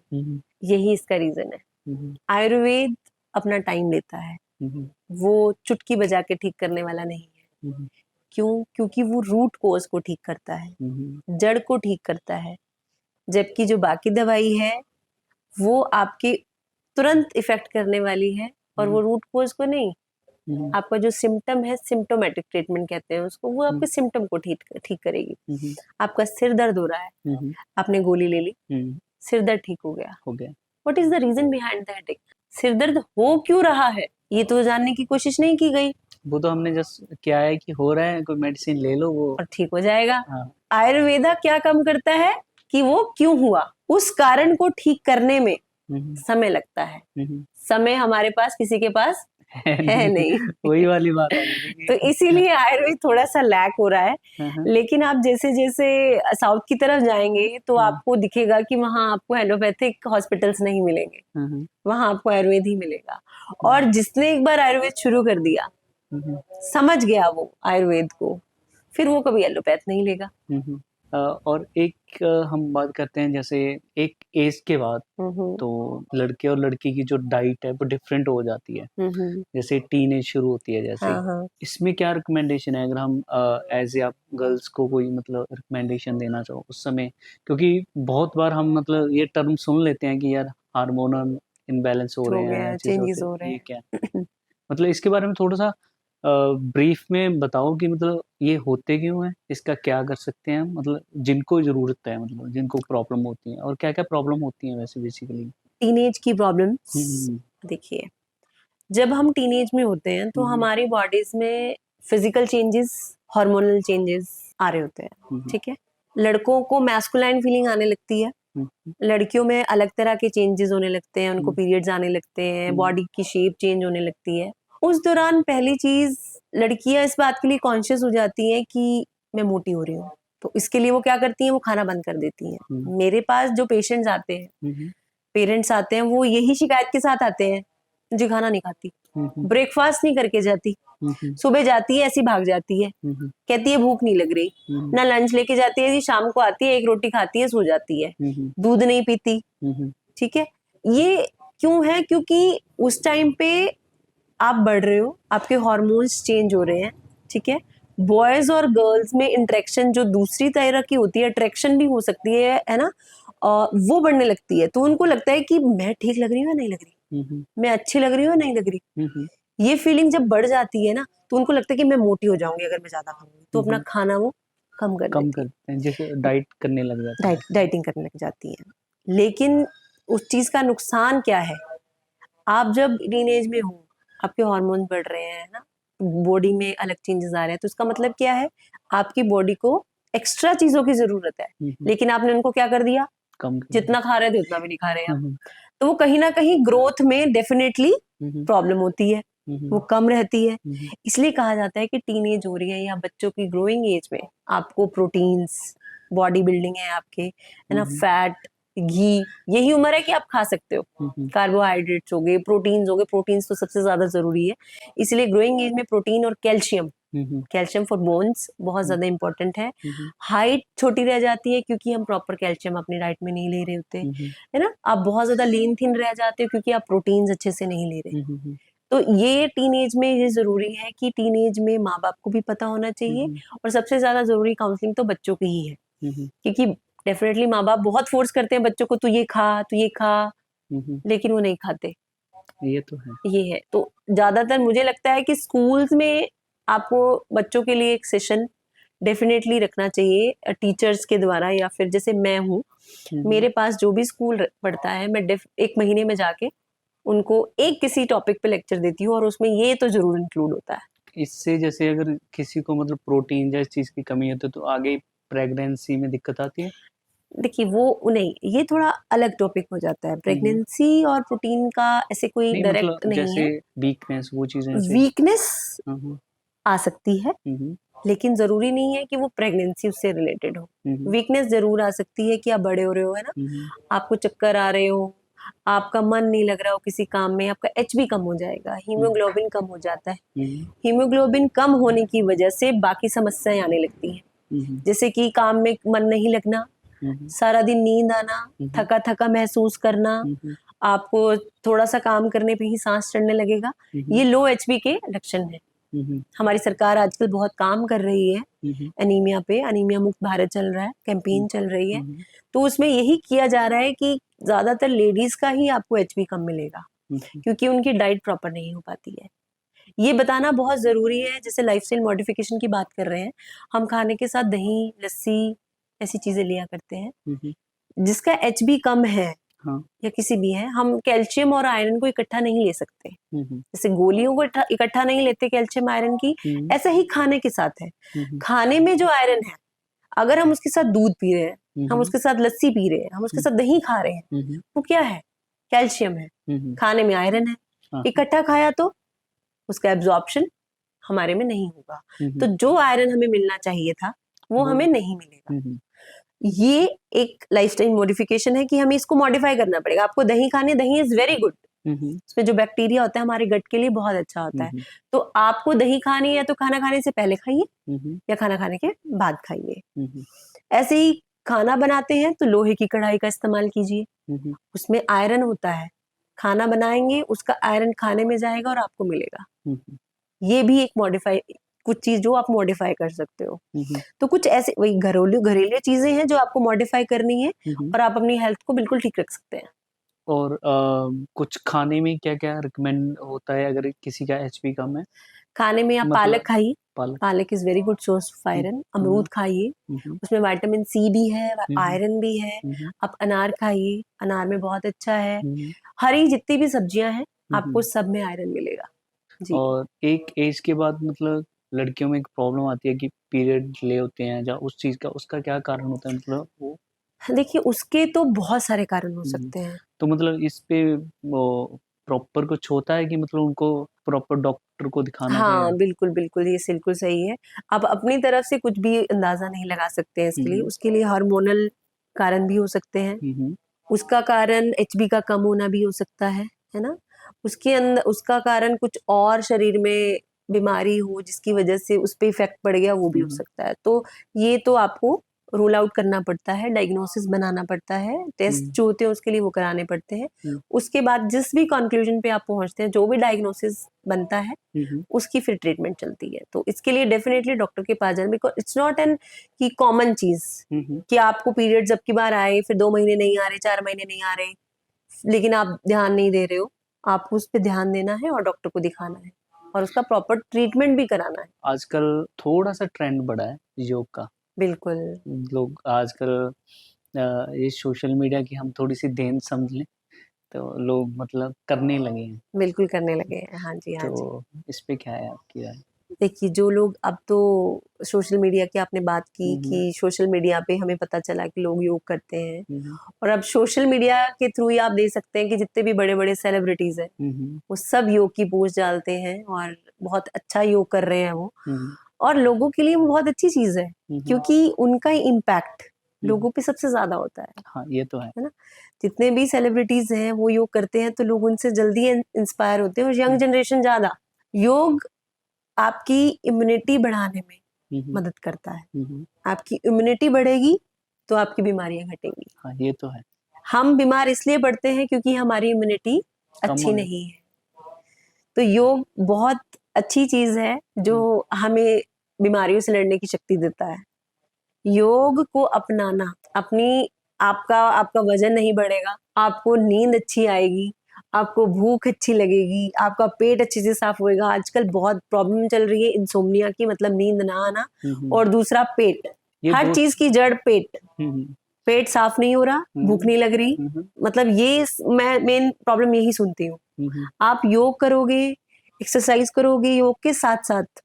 यही इसका रीजन है। आयुर्वेद अपना टाइम लेता है, वो चुटकी बजा के ठीक करने वाला नहीं है। क्यों? क्योंकि वो रूट कोज को ठीक करता है, जड़ को ठीक करता है, जबकि जो बाकी दवाई है वो आपके तुरंत इफेक्ट करने वाली है और वो रूट कोज को नहीं। आपका जो सिम्टम है, सिम्टोमेटिक ट्रीटमेंट कहते हैं उसको, वो आपके सिम्टम को ठीक करेगी। आपका सिर दर्द हो रहा है, आपने गोली ले ली, सिर दर्द ठीक हो गया। What is the reason behind the headache? सिर दर्द हो क्यों रहा है ये तो जानने की कोशिश नहीं की गई। वो तो हमने जस्ट क्या है कि हो रहा है, कोई मेडिसिन ले लो वो और ठीक हो जाएगा। आयुर्वेदा क्या काम करता है कि वो क्यों हुआ, उस कारण को ठीक करने में समय लगता है। समय हमारे पास किसी के पास है नहीं। वही वाली बात है। तो इसीलिए आयुर्वेद थोड़ा सा लैक हो रहा है। लेकिन आप जैसे जैसे साउथ की तरफ जाएंगे तो आपको दिखेगा कि वहां आपको एलोपैथिक हॉस्पिटल्स नहीं मिलेंगे, वहां आपको आयुर्वेद ही मिलेगा। और जिसने एक बार आयुर्वेद शुरू कर दिया, समझ गया वो आयुर्वेद को, फिर वो कभी एलोपैथ नहीं लेगा। और एक हम बात करते हैं जैसे एक एज के बाद तो लड़के और लड़की की जो डाइट है वो डिफरेंट हो जाती है, जैसे टीनेज शुरू होती है जैसे। इसमें क्या रिकमेंडेशन है अगर हम एज ए आप गर्ल्स को कोई मतलब रिकमेंडेशन देना चाहो उस समय? क्योंकि बहुत बार हम मतलब ये टर्म सुन लेते हैं कि यार हार्मोनल इम्बैलेंस हो रहे हैं, चेंजेस हो रहे हैं, ये क्या मतलब इसके बारे में थोड़ा सा ब्रीफ में बताओ कि मतलब ये होते क्यों हैं, इसका क्या कर सकते हैं, मतलब जिनको जरूरत है, मतलब जिनको प्रॉब्लम होती है, और क्या क्या प्रॉब्लम होती है वैसे बेसिकली टीनेज की प्रॉब्लम्स। देखिए जब हम टीनेज में होते हैं तो हमारी बॉडीज में फिजिकल चेंजेस, हार्मोनल चेंजेस आ रहे होते हैं, ठीक है। लड़कों को मैस्कुलाइन फीलिंग आने लगती है, लड़कियों में अलग तरह के चेंजेस होने लगते हैं, उनको पीरियड्स आने लगते हैं, बॉडी की शेप चेंज होने लगती है। उस दौरान पहली चीज लड़कियां इस बात के लिए कॉन्शियस हो जाती हैं कि मैं मोटी हो रही हूँ, तो इसके लिए वो क्या करती हैं, वो खाना बंद कर देती हैं। मेरे पास जो पेशेंट्स आते हैं, पेरेंट्स आते हैं, वो यही शिकायत के साथ आते हैं, मुझे खाना नहीं खाती, ब्रेकफास्ट नहीं करके जाती, सुबह जाती है ऐसी भाग जाती है, कहती है भूख नहीं लग रही, ना लंच लेके जाती है, शाम को आती है 1 रोटी खाती है, सो जाती है, दूध नहीं पीती, ठीक है। ये क्यों है? क्योंकि उस टाइम पे आप बढ़ रहे हो, आपके हार्मोन्स चेंज हो रहे हैं, ठीक है। बॉयज और गर्ल्स में इंटरेक्शन जो दूसरी तरह की होती है, अट्रैक्शन भी हो सकती है ना, वो बढ़ने लगती है। तो उनको लगता है कि मैं ठीक लग रही हूँ या नहीं लग रही, मैं अच्छी लग रही हूँ या नहीं लग रही। ये फीलिंग जब बढ़ जाती है ना, तो उनको लगता है कि मैं मोटी हो जाऊंगी अगर मैं ज्यादा खाऊंगी, तो अपना खाना वो कम कर कम देती है, करते हैं, जैसे डाइट करने लग जाते हैं। डाइटिंग करने लग जाती है। लेकिन उस चीज का नुकसान क्या है, आप जब टीनेज में हो, आपके हार्मोन बढ़ रहे हैं ना, बॉडी में अलग चेंजेस आ रहे हैं, तो इसका मतलब क्या है, आपकी बॉडी को एक्स्ट्रा चीजों की जरूरत है, लेकिन आपने उनको क्या कर दिया, कम कर जितना खा रहे थे उतना भी नहीं खा रहे हैं आप। हम्म, तो वो कहीं ना कहीं ग्रोथ में डेफिनेटली हम्म, प्रॉब्लम होती है, वो कम रहती है। हम्म, इसलिए कहा जाता है कि टीनेज हो रही है या बच्चों की ग्रोइंग एज में आपको प्रोटीन्स, बॉडी बिल्डिंग है आपके, है ना, फैट, घी, यही उम्र है कि आप खा सकते हो। कार्बोहाइड्रेट्स हो गए, प्रोटीन्स हो गए, प्रोटीन्स तो सबसे ज्यादा जरूरी है, इसलिए ग्रोइंग एज में प्रोटीन और कैल्शियम, कैल्शियम फॉर बोन्स बहुत ज्यादा इंपॉर्टेंट है। हाइट छोटी रह जाती है क्योंकि हम प्रॉपर कैल्शियम अपनी डाइट में नहीं ले रहे होते, है ना। आप बहुत ज्यादा लीन थिन रह जाते हो क्योंकि आप प्रोटीन्स अच्छे से नहीं ले रहे। तो ये टीनेज में ये जरूरी है कि टीनेज में माँ बाप को भी पता होना चाहिए, और सबसे ज्यादा जरूरी काउंसलिंग तो बच्चों की ही है, क्योंकि डेफिनेटली माँ बाप बहुत फोर्स करते हैं बच्चों को, तू ये खा, तू ये खा, लेकिन वो नहीं खाते। ये तो है। ये है, तो ज्यादातर मुझे लगता है कि स्कूल्स में आपको बच्चों के लिए एक सेशन डेफिनेटली रखना चाहिए टीचर्स के द्वारा, या फिर जैसे मैं हूँ, मेरे पास जो भी स्कूल पढ़ता है, मैं एक महीने में जाके उनको एक किसी टॉपिक पे लेक्चर देती हूँ, और उसमें ये तो जरूर इंक्लूड होता है। इससे जैसे अगर किसी को मतलब प्रोटीन या इस चीज की कमी होती है तो आगे प्रेगनेंसी में दिक्कत आती है। देखिए वो नहीं, ये थोड़ा अलग टॉपिक हो जाता है, प्रेगनेंसी और प्रोटीन का ऐसे कोई नहीं मतलब डायरेक्ट नहीं जैसे है। वीकनेस, वो चीजें ऐसे। वीकनेस हम्म, आ सकती है, हम्म, लेकिन जरूरी नहीं है कि वो प्रेगनेंसी उससे रिलेटेड हो। वीकनेस जरूर आ सकती है कि आप बड़े हो रहे हो, है ना, आपको चक्कर आ रहे हो, आपका मन नहीं लग रहा हो किसी काम में, आपका एचबी कम हो जाएगा, हीमोग्लोबिन कम हो जाता है। हीमोग्लोबिन कम होने की वजह से बाकी समस्याएं आने लगती हैं, जैसे कि काम में मन नहीं लगना, सारा दिन नींद आना, थका थका महसूस करना, आपको थोड़ा सा काम करने पे ही सांस चढ़ने लगेगा, ये लो एचबी के लक्षण है। हमारी सरकार आजकल बहुत काम कर रही है एनीमिया पे, एनीमिया मुक्त भारत चल रहा है, कैंपेन चल रही है, तो उसमें यही किया जा रहा है कि ज्यादातर लेडीज का ही आपको एचबी कम मिलेगा, क्योंकि उनकी डाइट प्रॉपर नहीं हो पाती है। ये बताना बहुत जरूरी है, जैसे लाइफस्टाइल मॉडिफिकेशन की बात कर रहे हैं, हम खाने के साथ दही, लस्सी, ऐसी चीजें लिया करते हैं, जिसका एचबी कम है, हाँ, या किसी भी है, हम कैल्शियम और आयरन को इकट्ठा नहीं ले सकते, जैसे गोलियों को इकट्ठा नहीं लेते कैल्शियम आयरन की, ऐसा ही खाने के साथ है। खाने में जो आयरन है, अगर हम उसके साथ दूध पी रहे हैं, हम उसके साथ लस्सी पी रहे हैं, हम उसके साथ दही खा रहे हैं, वो क्या है, कैल्शियम है, खाने में आयरन है। इकट्ठा खाया तो उसका एब्जॉर्प्शन हमारे में नहीं होगा, तो जो आयरन हमें मिलना चाहिए था वो हमें नहीं मिलेगा। ये एक लाइफस्टाइल मॉडिफिकेशन है कि हमें इसको मॉडिफाई करना पड़ेगा। आपको दही खाने, दही इज वेरी गुड, उसमें जो बैक्टीरिया होता है हमारे गट के लिए बहुत अच्छा होता है, तो आपको दही खानी है तो खाना खाने से पहले खाइए या खाना खाने के बाद खाइए। ऐसे ही खाना बनाते हैं तो लोहे की कढ़ाई का इस्तेमाल कीजिए, उसमें आयरन होता है, खाना बनाएंगे उसका आयरन खाने में जाएगा और आपको मिलेगा। ये भी एक मॉडिफाई, कुछ चीज जो आप मॉडिफाई कर सकते हो। तो कुछ ऐसे वही घरेलू चीजें हैं जो आपको मॉडिफाई करनी है, और आप अपनी हेल्थ को बिल्कुल ठीक रख सकते हैं। और कुछ खाने में क्या क्या रिकमेंड होता है अगर किसी का एचपी कम है? खाने में आप पालक खाइए, पालक पालक is very good source of iron. अमरूद खाइए, उसमें विटामिन सी भी है, आयरन भी है। आप अनार खाइए, अनार में बहुत अच्छा है। हरी जितनी भी सब्जियां हैं, आपको सब में आयरन मिलेगा जी। और एक एज के बाद मतलब लड़कियों में एक प्रॉब्लम आती है कि पीरियड डिले होते हैं, या उस चीज का उसका क्या कारण होता है, मतलब वो? देखिए उसके तो बहुत सारे कारण हो सकते हैं। तो मतलब इस पे वो प्रॉपर कुछ होता है कि मतलब उनको प्रॉपर डॉक्टर को दिखाना हाँ बिल्कुल बिल्कुल, ये बिल्कुल सही है। आप अपनी तरफ से कुछ भी अंदाजा नहीं लगा सकते हैं इसके लिए, उसके लिए हार्मोनल कारण भी हो सकते हैं, उसका कारण एचबी का कम होना भी हो सकता है ना, उसके अंदर उसका कारण कुछ और शरीर में बीमारी हो जिसकी वजह से उस पर इफेक्ट पड़ गया, वो भी हो सकता है। तो ये तो आपको रूल आउट करना पड़ता है, डायग्नोसिस बनाना पड़ता है, टेस्ट जो होते हैं उसके लिए वो कराने पड़ते हैं। उसके बाद जिस भी कंक्लूजन पे आप पहुंचते हैं, जो भी डायग्नोसिस बनता है, उसकी फिर ट्रीटमेंट चलती है। तो इसके लिए डेफिनेटली डॉक्टर के पास जाना, बिकॉज इट्स नॉट एन की कॉमन चीज कि आपको पीरियड जब की बार आए, फिर 2 महीने नहीं आ रहे, 4 महीने नहीं आ रहे, लेकिन आप ध्यान नहीं दे रहे हो। आपको उस पर ध्यान देना है और डॉक्टर को दिखाना है। और उसका प्रॉपर ट्रीटमेंट भी कराना है। आजकल थोड़ा सा ट्रेंड बढ़ा है योग का। बिल्कुल। लोग आजकल ये सोशल मीडिया की हम थोड़ी सी देन समझ लें तो लोग मतलब करने लगे हैं। बिल्कुल करने लगे हैं। हाँ जी, हाँ जी। तो इस पे क्या है आपकी राय? देखिए, जो लोग अब तो सोशल मीडिया की आपने बात की कि सोशल मीडिया पे हमें पता चला कि लोग योग करते हैं, और अब सोशल मीडिया के थ्रू ही आप देख सकते हैं कि जितने भी बड़े-बड़े सेलिब्रिटीज हैं, वो सब योग की पोस्ट डालते हैं और बहुत अच्छा योग कर रहे हैं वो। और लोगों के लिए वो बहुत अच्छी चीज़ है, क्योंकि उनका इम्पैक्ट लोगों पे सबसे ज़्यादा होता है। हाँ, ये तो है ना? जितने भी सेलिब्रिटीज हैं वो योग करते हैं तो लोग उनसे जल्दी इंस्पायर होते हैं, और यंग जनरेशन ज़्यादा। योग आपकी इम्यूनिटी बढ़ाने में मदद करता है। आपकी इम्यूनिटी बढ़ेगी तो आपकी बीमारियां घटेंगी। हाँ, ये तो है। हम बीमार इसलिए पड़ते हैं क्योंकि हमारी इम्यूनिटी अच्छी नहीं है। तो योग बहुत अच्छी चीज है जो हमें बीमारियों से लड़ने की शक्ति देता है। योग को अपनाना, अपनी आपका वजन नहीं बढ़ेगा, आपको नींद अच्छी आएगी, आपको भूख अच्छी लगेगी, आपका पेट अच्छे से साफ होएगा। आजकल बहुत प्रॉब्लम चल रही है इंसोम्निया की, मतलब नींद ना आना, और दूसरा पेट, हर चीज की जड़ पेट। पेट साफ नहीं हो रहा, भूख नहीं लग रही, मतलब ये मैं मेन प्रॉब्लम यही सुनती हूँ। आप योग करोगे, एक्सरसाइज करोगे, योग के साथ साथ,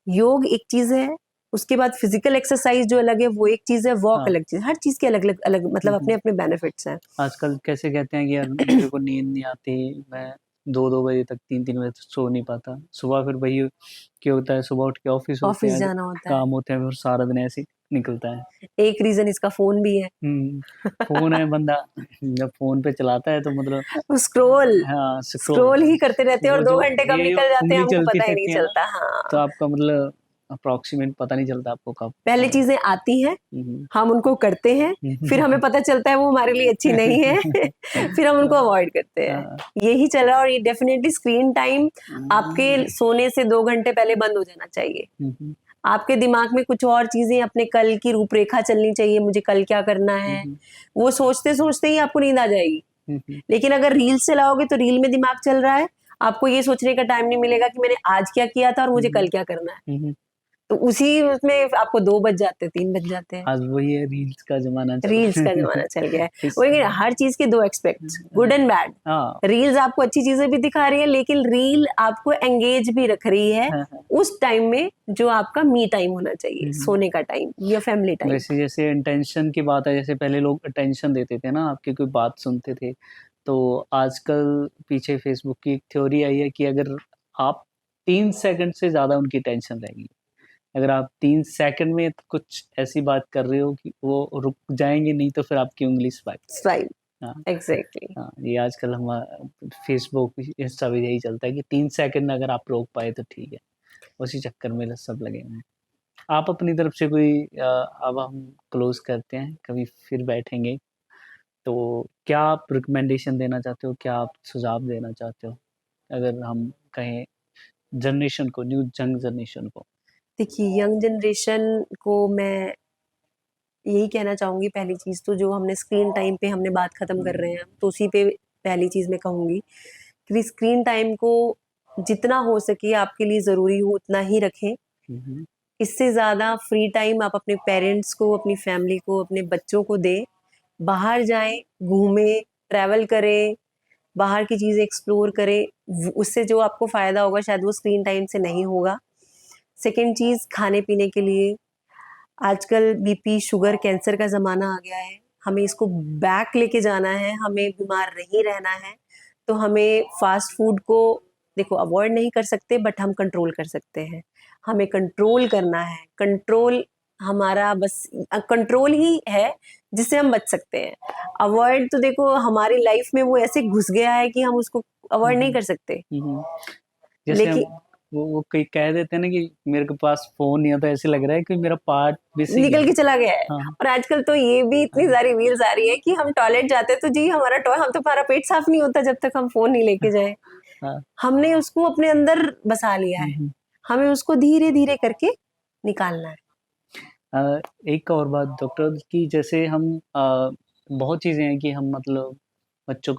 योग एक चीज है, उसके बाद फिजिकल एक्सरसाइज जो अलग है वो एक चीज है, वॉक अलग चीज, हर चीज के अलग अलग अलग मतलब अपने अपने बेनिफिट्स हैं। आजकल कैसे कहते हैं कि यार मेरे को नींद नहीं आती, मैं 2-2 बजे तक 3-3 बजे तक सो नहीं पाता, सुबह फिर वही क्या होता है, सुबह उठ के ऑफिस होते हैं, जाना होता काम होते हैं, फिर सारा दिन ऐसे निकलता है। एक रीजन इसका फोन भी है। फोन है, बंदा जब फोन पे चलाता है तो मतलब स्क्रॉल हाँ स्क्रॉल ही करते रहते हैं और 2 घंटे कब ये निकल जाते हैं उंगली हमको चलती पता ही नहीं रहती है ना, चलता। हाँ, तो आपका मतलब अप्रोक्सीमेट पता नहीं चलता आपको कब पहले चीजें आती हैं, हम उनको करते हैं, फिर हमें पता चलता है वो हमारे लिए अच्छी नहीं है, फिर हम उनको अवॉइड करते हैं। यही चल रहा है। और ये डेफिनेटली स्क्रीन टाइम आपके सोने से 2 घंटे पहले बंद हो जाना चाहिए। आपके दिमाग में कुछ और चीजें, अपने कल की रूपरेखा चलनी चाहिए, मुझे कल क्या करना है, वो सोचते सोचते ही आपको नींद आ जाएगी। लेकिन अगर रील्स चलाओगे तो रील में दिमाग चल रहा है, आपको ये सोचने का टाइम नहीं मिलेगा कि मैंने आज क्या किया था और मुझे कल क्या करना है। तो उसी उसमें आपको 2 बज जाते हैं, 3 बज जाते हैं। आज वही है, रील्स का जमाना चल रील्स का जमाना चल गया है। वही हर चीज के 2 aspects, good and bad. Reels आपको अच्छी चीजें भी दिखा रही है, लेकिन रील आपको एंगेज भी रख रही है उस टाइम में जो आपका मी टाइम होना चाहिए, सोने का टाइम या फैमिली टाइम। वैसे जैसे अटेंशन की बात है, जैसे पहले लोग अटेंशन देते थे ना, आपकी कोई बात सुनते थे, तो आजकल पीछे फेसबुक की एक थ्योरी आई है कि अगर आप 3 सेकंड से ज्यादा उनकी टेंशन रहेगी, अगर आप 3 सेकंड में कुछ ऐसी बात कर रहे हो कि वो रुक जाएंगे, नहीं तो फिर आपकी उंगली स्वाइप। हाँ, एग्जैक्टली। हाँ, ये आजकल हम फेसबुक इंस्टा पे यही चलता है कि 3 सेकंड अगर आप रोक पाए तो ठीक है, उसी चक्कर में सब लगे हैं। आप अपनी तरफ से कोई अब हम क्लोज करते हैं, कभी फिर बैठेंगे, तो क्या आप रिकमेंडेशन देना चाहते हो, क्या आप सुझाव देना चाहते हो, अगर हम कहें जनरेशन को, न्यू यंग जनरेशन को? देखिए, यंग जनरेशन को मैं यही कहना चाहूंगी, पहली चीज तो जो हमने स्क्रीन टाइम पे हमने बात खत्म कर रहे हैं, तो उसी पे पहली चीज मैं कहूंगी कि स्क्रीन टाइम को जितना हो सके आपके लिए जरूरी हो उतना ही रखें। इससे ज्यादा फ्री टाइम आप अपने पेरेंट्स को, अपनी फैमिली को, अपने बच्चों को दें। बाहर जाएं, घूमें, ट्रैवल करें, बाहर की चीजें एक्सप्लोर करें। उससे जो आपको फायदा होगा शायद वो स्क्रीन टाइम से नहीं होगा। सेकेंड चीज, खाने पीने के लिए आजकल बीपी, शुगर, कैंसर का जमाना आ गया है, हमें इसको बैक लेके जाना है, हमें बीमार नहीं रहना है। तो हमें फास्ट फूड को देखो अवॉइड नहीं कर सकते, बट हम कंट्रोल कर सकते हैं। हमें कंट्रोल करना है, कंट्रोल हमारा बस कंट्रोल ही है जिससे हम बच सकते हैं। अवॉइड तो देखो हमारी लाइफ में वो ऐसे घुस गया है कि हम उसको अवॉइड नहीं कर सकते। जैसे लेकिन वो कई कह देते हैं ना कि मेरे के पास फोन नहीं है, तो ऐसे लग रहा है कि मेरा पार्ट भी निकल के चला गया है। हाँ। और आजकल तो ये भी इतनी सारी रील्स आ रही है कि हम टॉयलेट जाते हैं तो जी हमारा हम तो हमारा पेट साफ नहीं होता जब तक हम फोन नहीं लेके जाए। हमने उसको अपने अंदर बसा लिया है, हमें उसको धीरे धीरे करके निकालना है। एक और बात डॉक्टर की, जैसे हम बहुत चीजें हैं कि हम मतलब बच्चों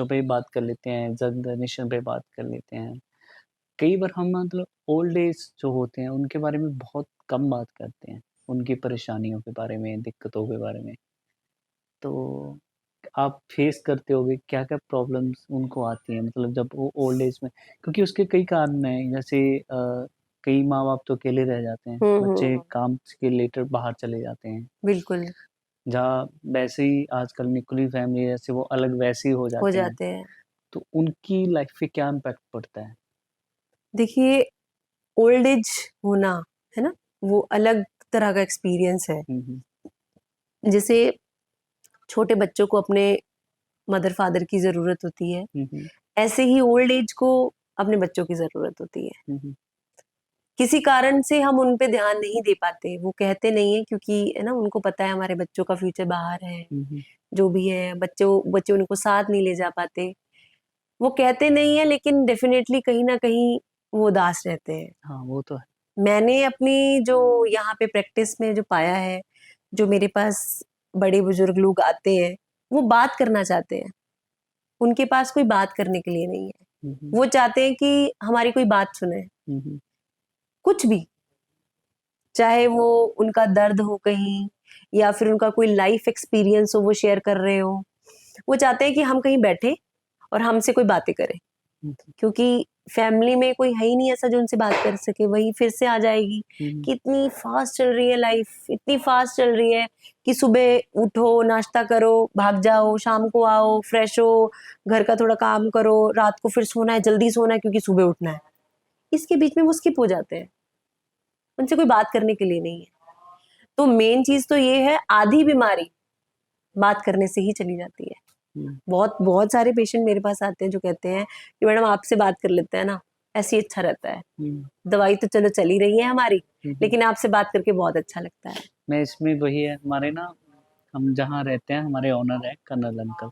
पे ही बात कर लेते हैं, जनरेशन पे बात कर लेते हैं, कई बार हम मतलब ओल्ड एज जो होते हैं उनके बारे में बहुत कम बात करते हैं, उनकी परेशानियों के बारे में, दिक्कतों के बारे में। तो आप फेस करते होगे क्या-क्या प्रॉब्लम्स उनको आती हैं मतलब जब वो ओल्ड एज में, क्योंकि उसके कई कारण हैं जैसे कई माँ-बाप तो अकेले रह जाते हैं, बच्चे काम के रिलेटेड बाहर चले जाते हैं। बिल्कुल। जहाँ वैसे ही आजकल न्यूक्लियर फैमिली जैसे वो अलग वैसे ही हो जाते हैं। तो उनकी लाइफ पे क्या इम्पैक्ट पड़ता है? देखिए, ओल्ड एज होना, है ना? वो अलग तरह का एक्सपीरियंस है। हुँ, हुँ। जैसे छोटे बच्चों को अपने मदर-फादर की ज़रूरत होती है, हुँ, हुँ। ऐसे ही ओल्ड एज को अपने बच्चों की ज़रूरत होती है। हुँ, हुँ। किसी कारण से हम उन पे ध्यान नहीं दे पाते, वो कहते नहीं हैं क्योंकि है ना, उनको पता है हमारे बच्चों का फ्यूचर बाहर है, हुँ, हुँ। जो भी है, बच्चे उनको साथ नहीं ले जा पाते। वो कहते नहीं हैं लेकिन डेफ़िनेटली कहीं न कहीं वो उदास रहते हैं। हाँ, वो तो है। मैंने अपनी जो यहाँ पे प्रैक्टिस में जो पाया है, जो मेरे पास बड़े-बुजुर्ग लोग आते हैं, वो बात करना चाहते हैं। उनके पास कोई बात करने के लिए नहीं है। हुँ, हुँ। वो चाहते हैं कि हमारी कोई बात सुने, हुँ, हुँ। कुछ भी। चाहे वो उनका दर्द हो कहीं या फिर उनका कोई लाइफ़ एक्सपीरियंस हो वो शेयर कर रहे हों। वो चाहते हैं कि हम कहीं बैठे और हमसे कोई बातें करे। हुँ, क्योंकि फैमिली में कोई है ही नहीं ऐसा जो उनसे बात कर सके, वही फिर से आ जाएगी हुँ। कि इतनी फास्ट चल रही है लाइफ, इतनी फास्ट चल रही है कि सुबह उठो, नाश्ता करो, भाग जाओ, शाम को आओ, फ्रेश हो, घर का थोड़ा काम करो, रात को फिर सोना है, जल्दी सोना है क्योंकि सुबह उठना है। इसके बीच में वो स्किप हो जाते हैं, उनसे कोई बात करने के लिए नहीं है। तो मेन चीज़ तो ये है, आधी बीमारी बात करने से ही चली जाती है। हुँ। बहुत बहुत सारे पेशेंट मेरे पास आते हैं जो कहते हैं कि मैडम आपसे बात कर लेते हैं ना, ऐसे ही अच्छा रहता है। हुँ। दवाई तो चलो चल ही रही है हमारी, हुँ, हुँ। लेकिन आपसे बात करके बहुत अच्छा लगता है। मैं इसमें वही है हमारे ना, हम जहाँ रहते हैं हमारे ओनर हैं कर्नल अंकल।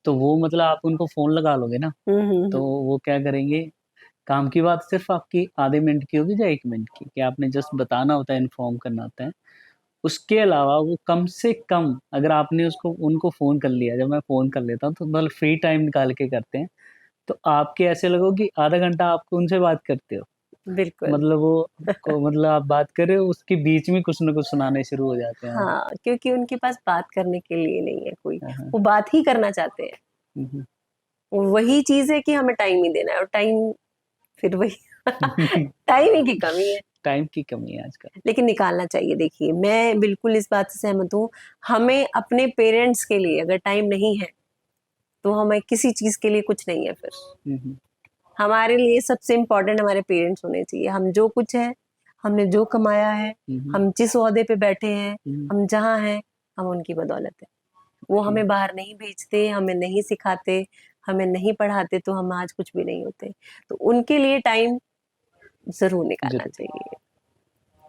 तो वो मतलब आप उनको फ़ोन लगा लोगे ना, हुँ, हुँ, तो हुँ। वो क्या करेंगे, काम की बात सिर्फ़ आपकी आधे मिनट की होगी या 1 मिनट की, कि आपने जस्ट बताना होता है, इन्फॉर्म करना होता है। उसके अलावा वो कम से कम अगर आपने उसको उनको फ़ोन कर लिया, जब मैं फ़ोन कर लेता हूँ तो मतलब फ्री टाइम निकाल के करते हैं, तो आपके ऐसे लगो कि आधा घंटा आप उनसे बात करते हो। बिल्कुल। मतलब वो को मतलब आप बात कर रहे हो, उसके बीच में कुछ न कुछ सुनाने शुरू हो जाते हैं वो। हाँ, क्योंकि उनके पास बात करने के लिए नहीं है कोई, हाँ, हाँ। वो बात ही करना चाहते हैं। हुँ, हुँ। वही चीज़ है कि हमें टाइम ही देना है और टाइम फिर वही टाइम ही की कमी है, टाइम की कमी है आजकल। लेकिन निकालना चाहिए। देखिए, मैं बिल्कुल इस बात से सहमत हूँ, हमें अपने पेरेंट्स के लिए अगर टाइम नहीं है, तो हमें किसी चीज़ के लिए कुछ नहीं है फिर। हुँ, हुँ। हमारे लिए सबसे इम्पोर्टेंट हमारे पेरेंट्स होने चाहिए। हम जो कुछ है, हमने जो कमाया है, हुँ, हुँ। हम जिस ओहदे पे बैठे हैं, हुँ, हम जहाँ हैं, हम उनकी बदौलत हैं। वो ओके। हमें बाहर नहीं भेजते, हमें नहीं सिखाते, हमें नहीं पढ़ाते तो हम आज कुछ भी नहीं होते। तो उनके लिए टाइम ज़रूर निकालना ज़रूर। चाहिए।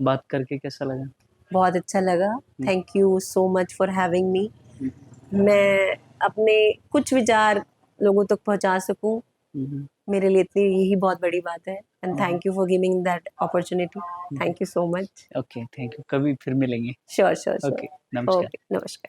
बात करके कैसा लगा? बहुत अच्छा लगा। Hmm, thank you so much for having me. हुँ, मैं अपने कुछ विचार लोगों तक पहुँचा सकूँ, हुँ, हुँ, मेरे लिए इतनी यही बहुत बड़ी बात है and hmm, hmm, thank you for giving that opportunity. Hmm, hmm. Thank you so much. Okay, thank you. कभी फिर मिलेंगे। Sure, sure, okay, sure. नमस्कार। ओके, नमस्कार।